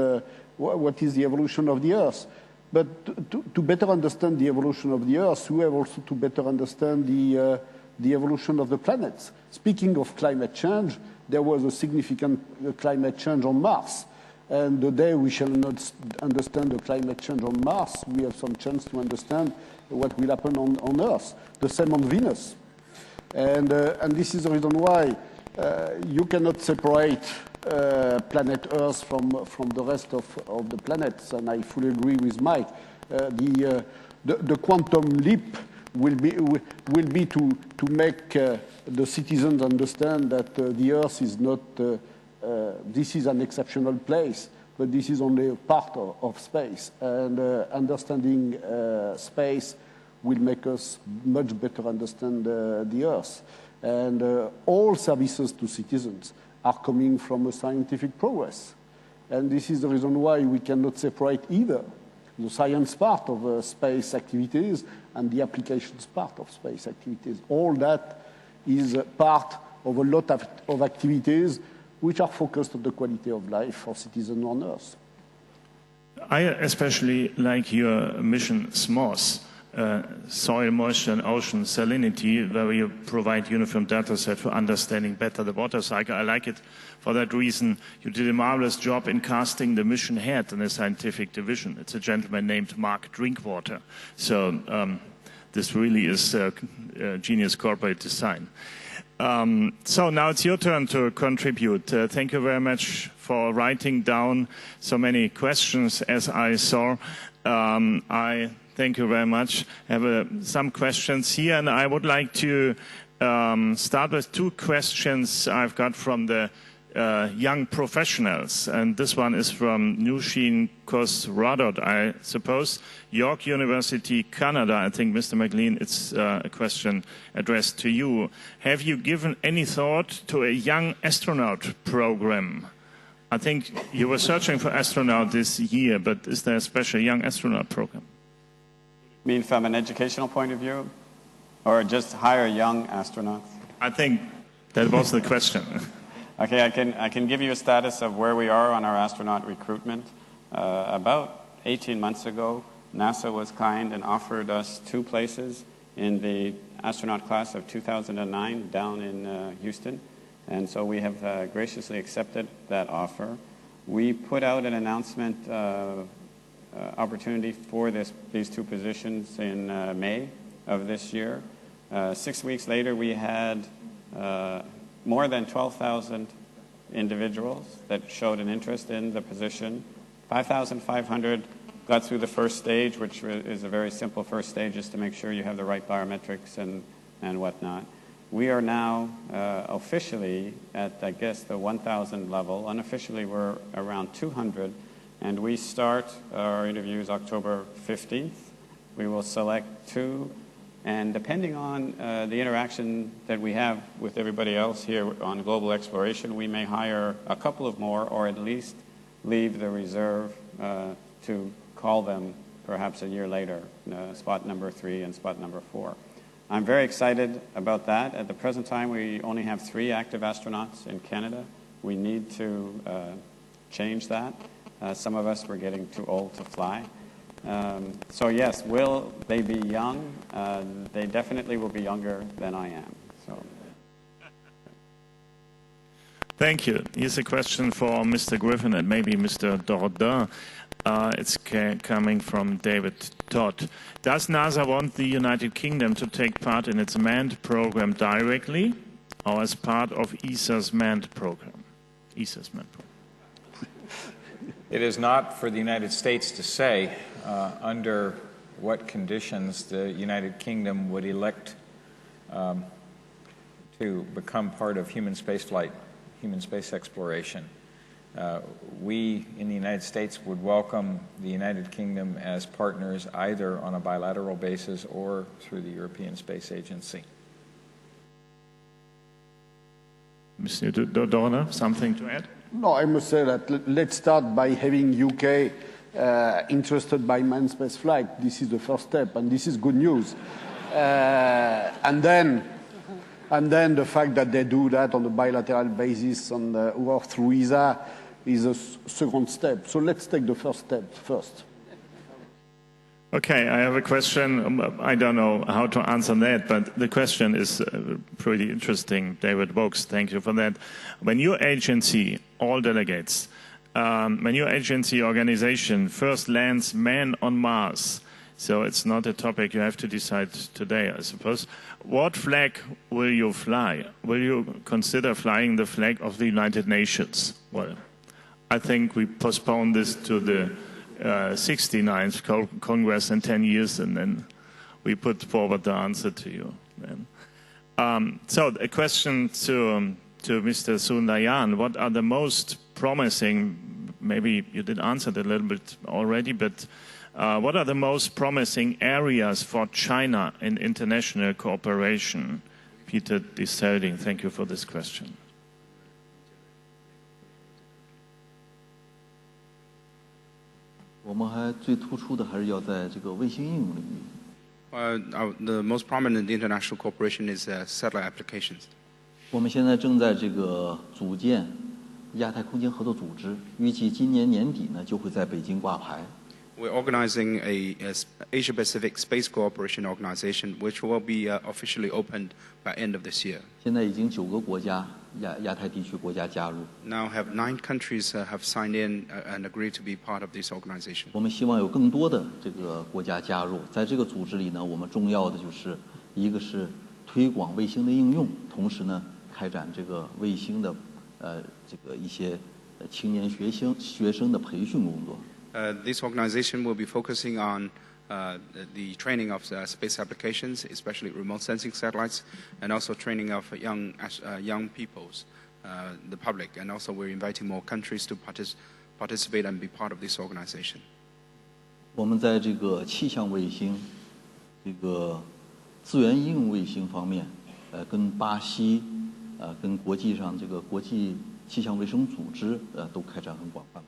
what is the evolution of the Earth. But to better understand the evolution of the Earth, we have also to better understand the evolution of the planets. Speaking of climate change, there was a significant climate change on Mars. And the day we shall not understand the climate change on Mars, we have some chance to understand what will happen on Earth. The same on Venus. And this is the reason why you cannot separate planet Earth from the rest of the planets. And I fully agree with Mike. The quantum leap will be to make the citizens understand that the Earth is not, this is an exceptional place, but this is only a part of space. And understanding space will make us much better understand the Earth. And all services to citizens are coming from a scientific progress. And this is the reason why we cannot separate either the science part of space activities and the applications part of space activities. All that is part of a lot of activities which are focused on the quality of life for citizens on Earth. I especially like your mission SMOS, soil moisture and ocean salinity, where you provide uniform data set for understanding better the water cycle. I like it for that reason. You did a marvelous job in casting the mission head in the scientific division. It's a gentleman named Mark Drinkwater. So this really is genius corporate design. So now it's your turn to contribute. Thank you very much for writing down so many questions as I saw. Thank you very much. I have some questions here, and I would like to start with 2 questions I've got from the young professionals. And this one is from Nushin Kosradot, I suppose. York University, Canada. I think, Mr. McLean, it's a question addressed to you. Have you given any thought to a young astronaut program? I think you were searching for astronaut this year, but is there a special young astronaut program? You mean from an educational point of view? or just hire young astronauts? I think that was the question. Okay, I can give you a status of where we are on our astronaut recruitment. About 18 months ago, NASA was kind and offered us 2 places in the astronaut class of 2009 down in Houston. And so we have graciously accepted that offer. We put out an announcement opportunity for these 2 positions in May of this year. 6 weeks later, we had more than 12,000 individuals that showed an interest in the position. 5,500 got through the first stage, which is a very simple first stage, just to make sure you have the right biometrics and whatnot. We are now officially at, I guess, the 1,000 level. Unofficially, we're around 200, and we start our interviews October 15th. We will select 2, and depending on the interaction that we have with everybody else here on global exploration, we may hire a couple of more, or at least leave the reserve to call them perhaps a year later, spot number 3 and spot number 4. I'm very excited about that. At the present time, we only have 3 active astronauts in Canada. We need to change that. Some of us were getting too old to fly. So yes, will they be young? They definitely will be younger than I am. So. Thank you. Here's a question for Mr. Griffin and maybe Mr. Dordain. It's coming from David Todd. Does NASA want the United Kingdom to take part in its manned program directly or as part of ESA's manned program? ESA's manned program. It is not for the United States to say under what conditions the United Kingdom would elect to become part of human spaceflight, human space exploration. We in the United States would welcome the United Kingdom as partners either on a bilateral basis or through the European Space Agency. Mr. Dordain, something to add? No, I must say that let's start by having UK interested by manned space flight. This is the first step, and this is good news. And then the fact that they do that on a bilateral basis or through ESA is a second step. So let's take the first step first. Okay, I have a question. I don't know how to answer that, but the question is pretty interesting. David Vokes, thank you for that. When your agency, all delegates, when your agency organization first lands man on Mars, so it's not a topic you have to decide today, I suppose, what flag will you fly? Will you consider flying the flag of the United Nations? Well, I think we postpone this to the 69th Congress in 10 years, and then we put forward the answer to you. So a question to Mr. Sundayan. What are the most promising, maybe you did answer it a little bit already, but what are the most promising areas for China in international cooperation? Peter Disselding, thank you for this question. The most prominent international cooperation is satellite applications. 我们现在正在组建亚太空间合作组织，预计今年年底呢就会在北京挂牌。 We're organizing a Asia-Pacific Space Cooperation Organization, which will be officially opened by end of this year. 现在已经9个国家亚太地区国家加入。 Now have 9 countries have signed in and agreed to be part of this organization. 我们希望有更多的国家加入，在这个组织里呢，我们重要的就是一个是推广卫星的应用，同时呢开展卫星的一些青年学生的培训工作。 This organization will be focusing on the training of space applications, especially remote sensing satellites, and also training of young peoples, the public. And also we're inviting more countries to participate and be part of this organization. 我们在气象卫星、资源应用卫星方面，跟巴西、跟国际上国际气象卫生组织都开展很广泛。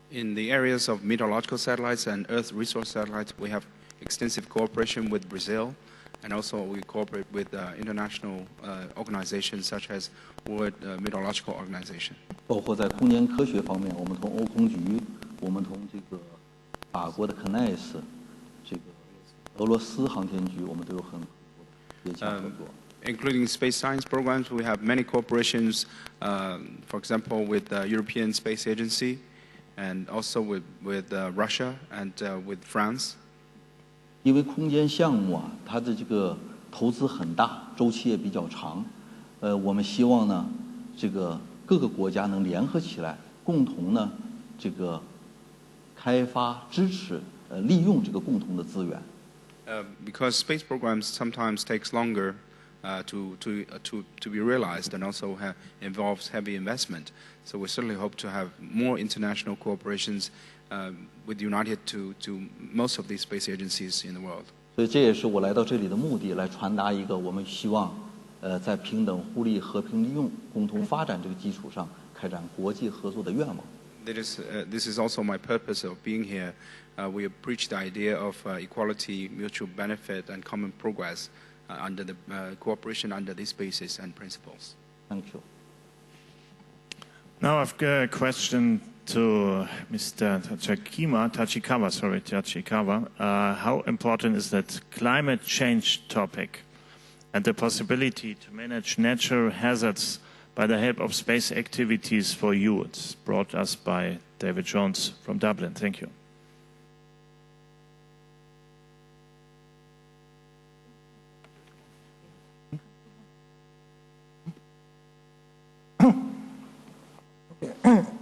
In the areas of meteorological satellites and Earth resource satellites, we have extensive cooperation with Brazil and also we cooperate with international organizations such as World Meteorological Organization. 包括在空间科学方面，我们同欧空局，我们同这个法国的 CNES， 这个俄罗斯航天局，我们都有很多的合作。Including space science programs, we have many cooperations, for example, with the European Space Agency, and also with Russia and with France. 因为空间项目啊，它的这个投资很大，周期也比较长。我们希望呢，这个各个国家能联合起来，共同呢，这个开发、支持、利用这个共同的资源。Because space programs sometimes takes longer to be realized, and also involves heavy investment. So we certainly hope to have more international cooperations with united to most of these space agencies in the world. 所以这也是我来到这里的目的，来传达一个我们希望在平等互利、和平利用、共同发展这个基础上开展国际合作的愿望。This is also my purpose of being here. We preach the idea of equality, mutual benefit, and common progress under the cooperation under these bases and principles. Thank you. Now I've got a question to Mr. Tachikawa. How important is that climate change topic and the possibility to manage natural hazards by the help of space activities for you? It's brought us by David Jones from Dublin. Thank you.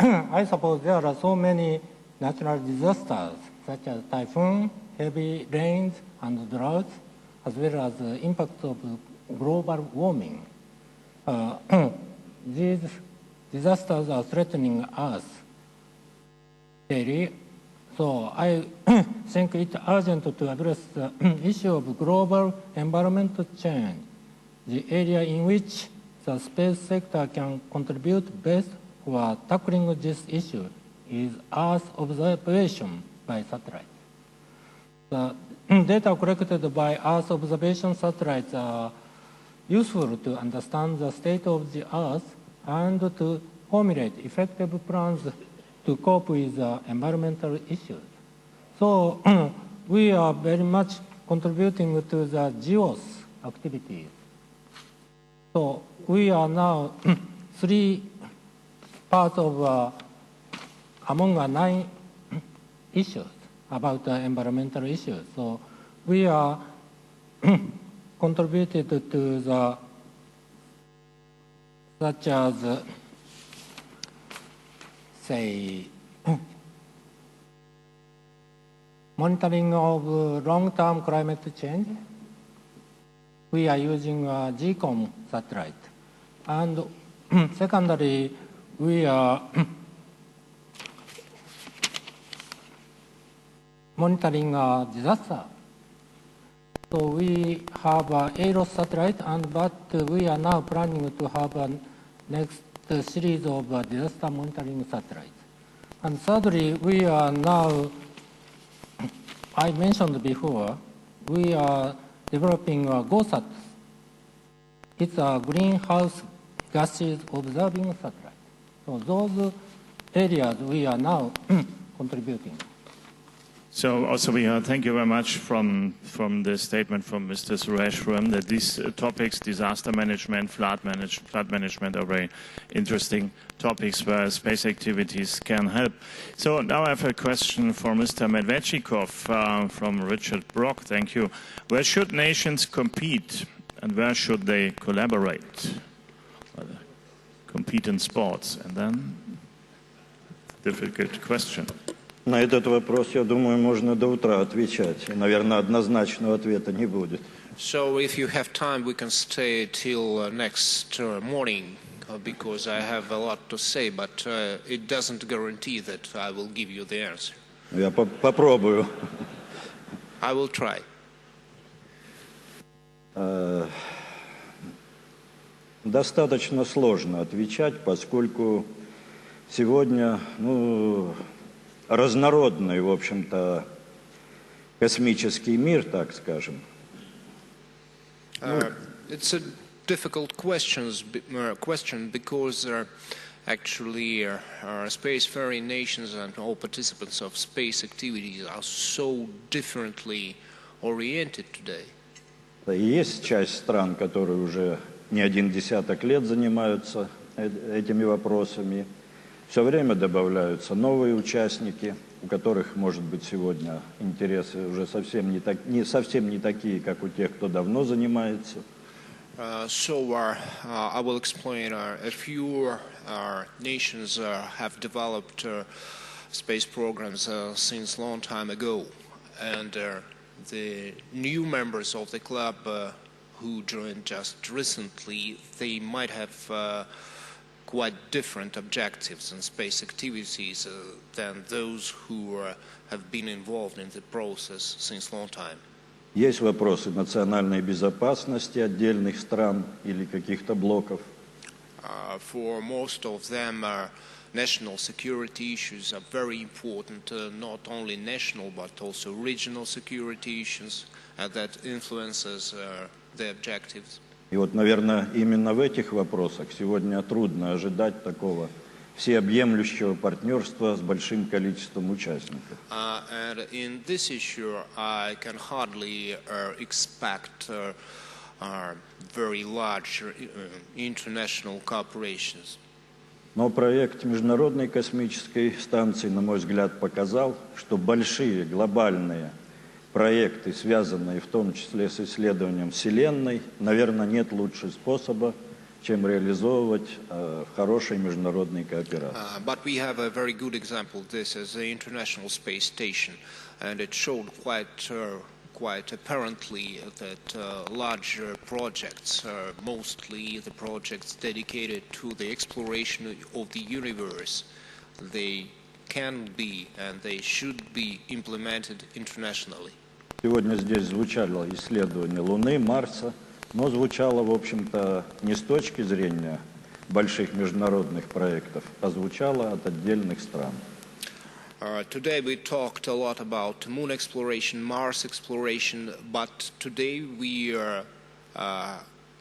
I suppose there are so many natural disasters, such as typhoon, heavy rains, and droughts, as well as the impact of global warming. These disasters are threatening us daily, so I think it's urgent to address the issue of global environmental change, the area in which the space sector can contribute best for tackling this issue is Earth observation by satellite. The data collected by Earth observation satellites are useful to understand the state of the Earth and to formulate effective plans to cope with environmental issues. So we are very much contributing to the GEOS activities. So we are now 3 parts of among 9 issues about environmental issues. So we are contributed to the such as say monitoring of long-term climate change. We are using GCOM satellite, and secondly, we are monitoring disaster. So we have AROS satellite, but we are now planning to have a next series of disaster monitoring satellites. And thirdly, we are now, I mentioned before, we are developing GOSAT. It's a greenhouse gases observing satellite. So those areas we are now contributing. So also we thank you very much from the statement from Mr. Sureshwaram that these topics, disaster management, flood management are very interesting topics where space activities can help. So now I have a question for Mr. Medvedchikov from Richard Brock. Thank you. Where should nations compete and where should they collaborate? Well, compete in sports. And then, difficult question. На этот вопрос, я думаю, можно до утра отвечать. И, наверное, однозначного ответа не будет. So if you have time, we can stay till next morning, because I have a lot to say, but it doesn't guarantee that I will give you the answer. Я попробую. I will try. Достаточно сложно отвечать, поскольку сегодня, разнородный, в общем-то, космический мир, так скажем. It's a difficult question because actually spacefaring nations and all participants of space activities are so differently oriented today. И есть часть стран, которые уже не один десяток лет занимаются этими вопросами. Все время добавляются новые участники, у которых, может быть, сегодня интересы уже совсем не такие, как у тех, кто давно занимается. I will explain. A few nations have developed space programs since a long time ago, and the new members of the club who joined just recently, they might have quite different objectives and space activities than those who have been involved in the process since a long time. Есть вопросы национальной безопасности отдельных стран или каких-то блоков. For most of them, national security issues are very important, not only national but also regional security issues that influences the objectives. И вот, наверное, именно в этих вопросах сегодня трудно ожидать такого всеобъемлющего партнерства с большим количеством участников. And in this issue, I can hardly expect very large international corporations. Но проект Международной космической станции, на мой взгляд, показал, что большие глобальные проекты, связанные в том числе с исследованием Вселенной, наверное, нет лучшего способа, чем реализовывать хорошей международной кооперации. But we have a very good example. This is the International Space Station, and it showed quite apparently that larger projects, mostly the projects dedicated to the exploration of the universe, they can be and they should be implemented internationally. Сегодня здесь звучало исследование Луны, Марса, но звучало, в общем-то, не с точки зрения больших международных проектов, а звучало от отдельных стран. Today we talked a lot about moon exploration, Mars exploration, but today we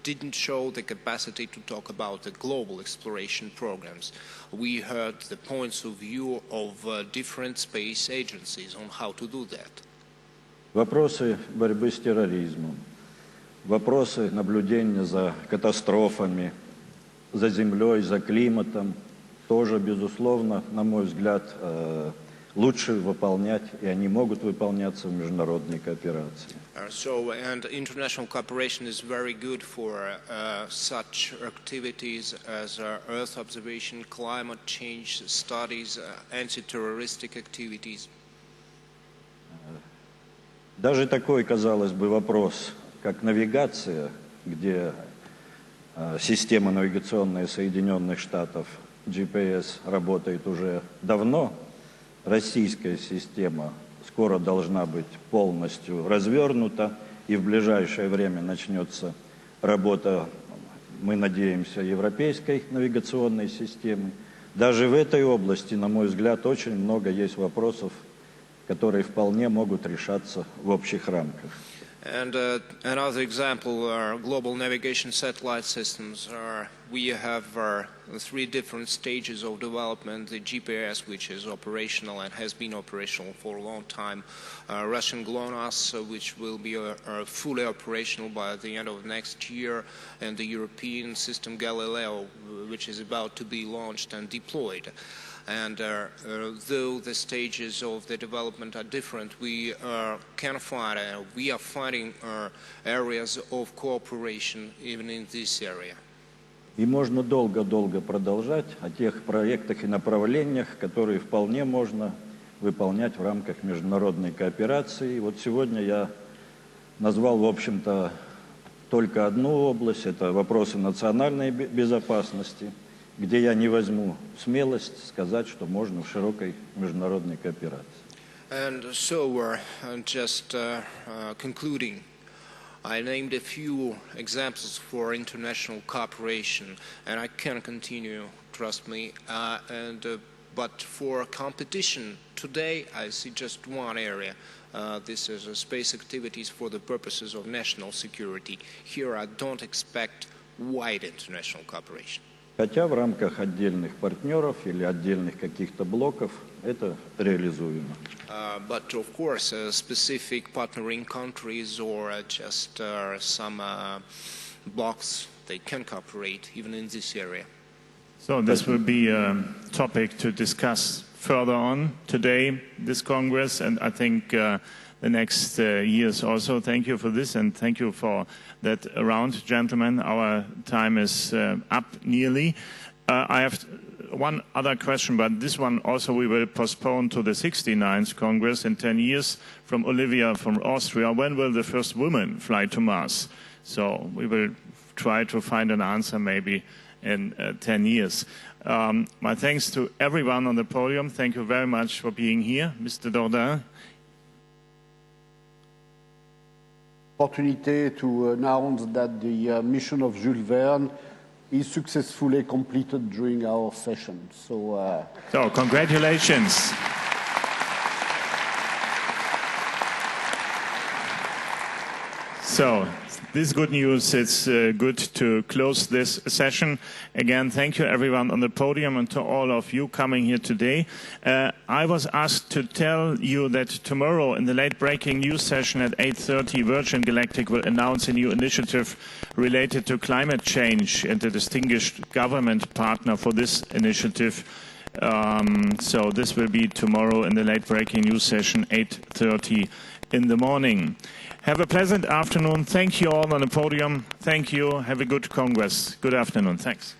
didn't show the capacity to talk about the global exploration programs. We heard the points of view of different space agencies on how to do that. Вопросы борьбы с терроризмом, вопросы наблюдения за катастрофами, за Землей, за климатом, тоже, безусловно, на мой взгляд, лучше выполнять, и они могут выполняться в международной кооперации. And international cooperation is very good for such activities as Earth observation, climate change studies, anti-terroristic activities. Даже такой, казалось бы, вопрос, как навигация, где система навигационная Соединенных Штатов, GPS, работает уже давно, российская система скоро должна быть полностью развернута, и в ближайшее время начнется работа, мы надеемся, европейской навигационной системы. Даже в этой области, на мой взгляд, очень много есть вопросов, которые вполне могут решаться в общих рамках. And another example are global navigation satellite systems. We have three different stages of development. The GPS, which is operational and has been operational for a long time. Russian GLONASS, which will be fully operational by the end of next year. And the European system Galileo, which is about to be launched and deployed. And though the stages of the development are different, we are finding areas of cooperation even in this area. И можно долго-долго продолжать о тех проектах и направлениях, которые вполне можно выполнять в рамках международной кооперации. И вот сегодня я назвал, в общем-то, только одну область, это вопросы национальной безопасности, где я не возьму смелость сказать, что можно в широкой международной кооперации. And so, just concluding, I named a few examples for international cooperation, and I can continue, trust me. But for competition, today I see just one area, this is space activities for the purposes of national security. Here I don't expect wide international cooperation. Хотя в рамках отдельных партнеров или отдельных каких-то блоков это реализуемо. But of course, specific partnering countries or just some blocks, they can cooperate even in this area. So this will be a topic to discuss further on today, this Congress, and I think the next years also. Thank you for this, and thank you for that round, gentlemen. Our time is up nearly. I have one other question, but this one also we will postpone to the 69th Congress in 10 years. From Olivia from Austria, when will the first woman fly to Mars? So we will try to find an answer maybe in 10 years. My thanks to everyone on the podium. Thank you very much for being here. Mr. Dordain. Opportunity to announce that the mission of Jules Verne is successfully completed during our session. So congratulations. So this is good news. It's good to close this session. Again, thank you everyone on the podium and to all of you coming here today. I was asked to tell you that tomorrow in the late breaking news session at 8:30, Virgin Galactic will announce a new initiative related to climate change and the distinguished government partner for this initiative. So this will be tomorrow in the late breaking news session, 8:30 in the morning. Have a pleasant afternoon. Thank you all on the podium. Thank you. Have a good Congress. Good afternoon. Thanks.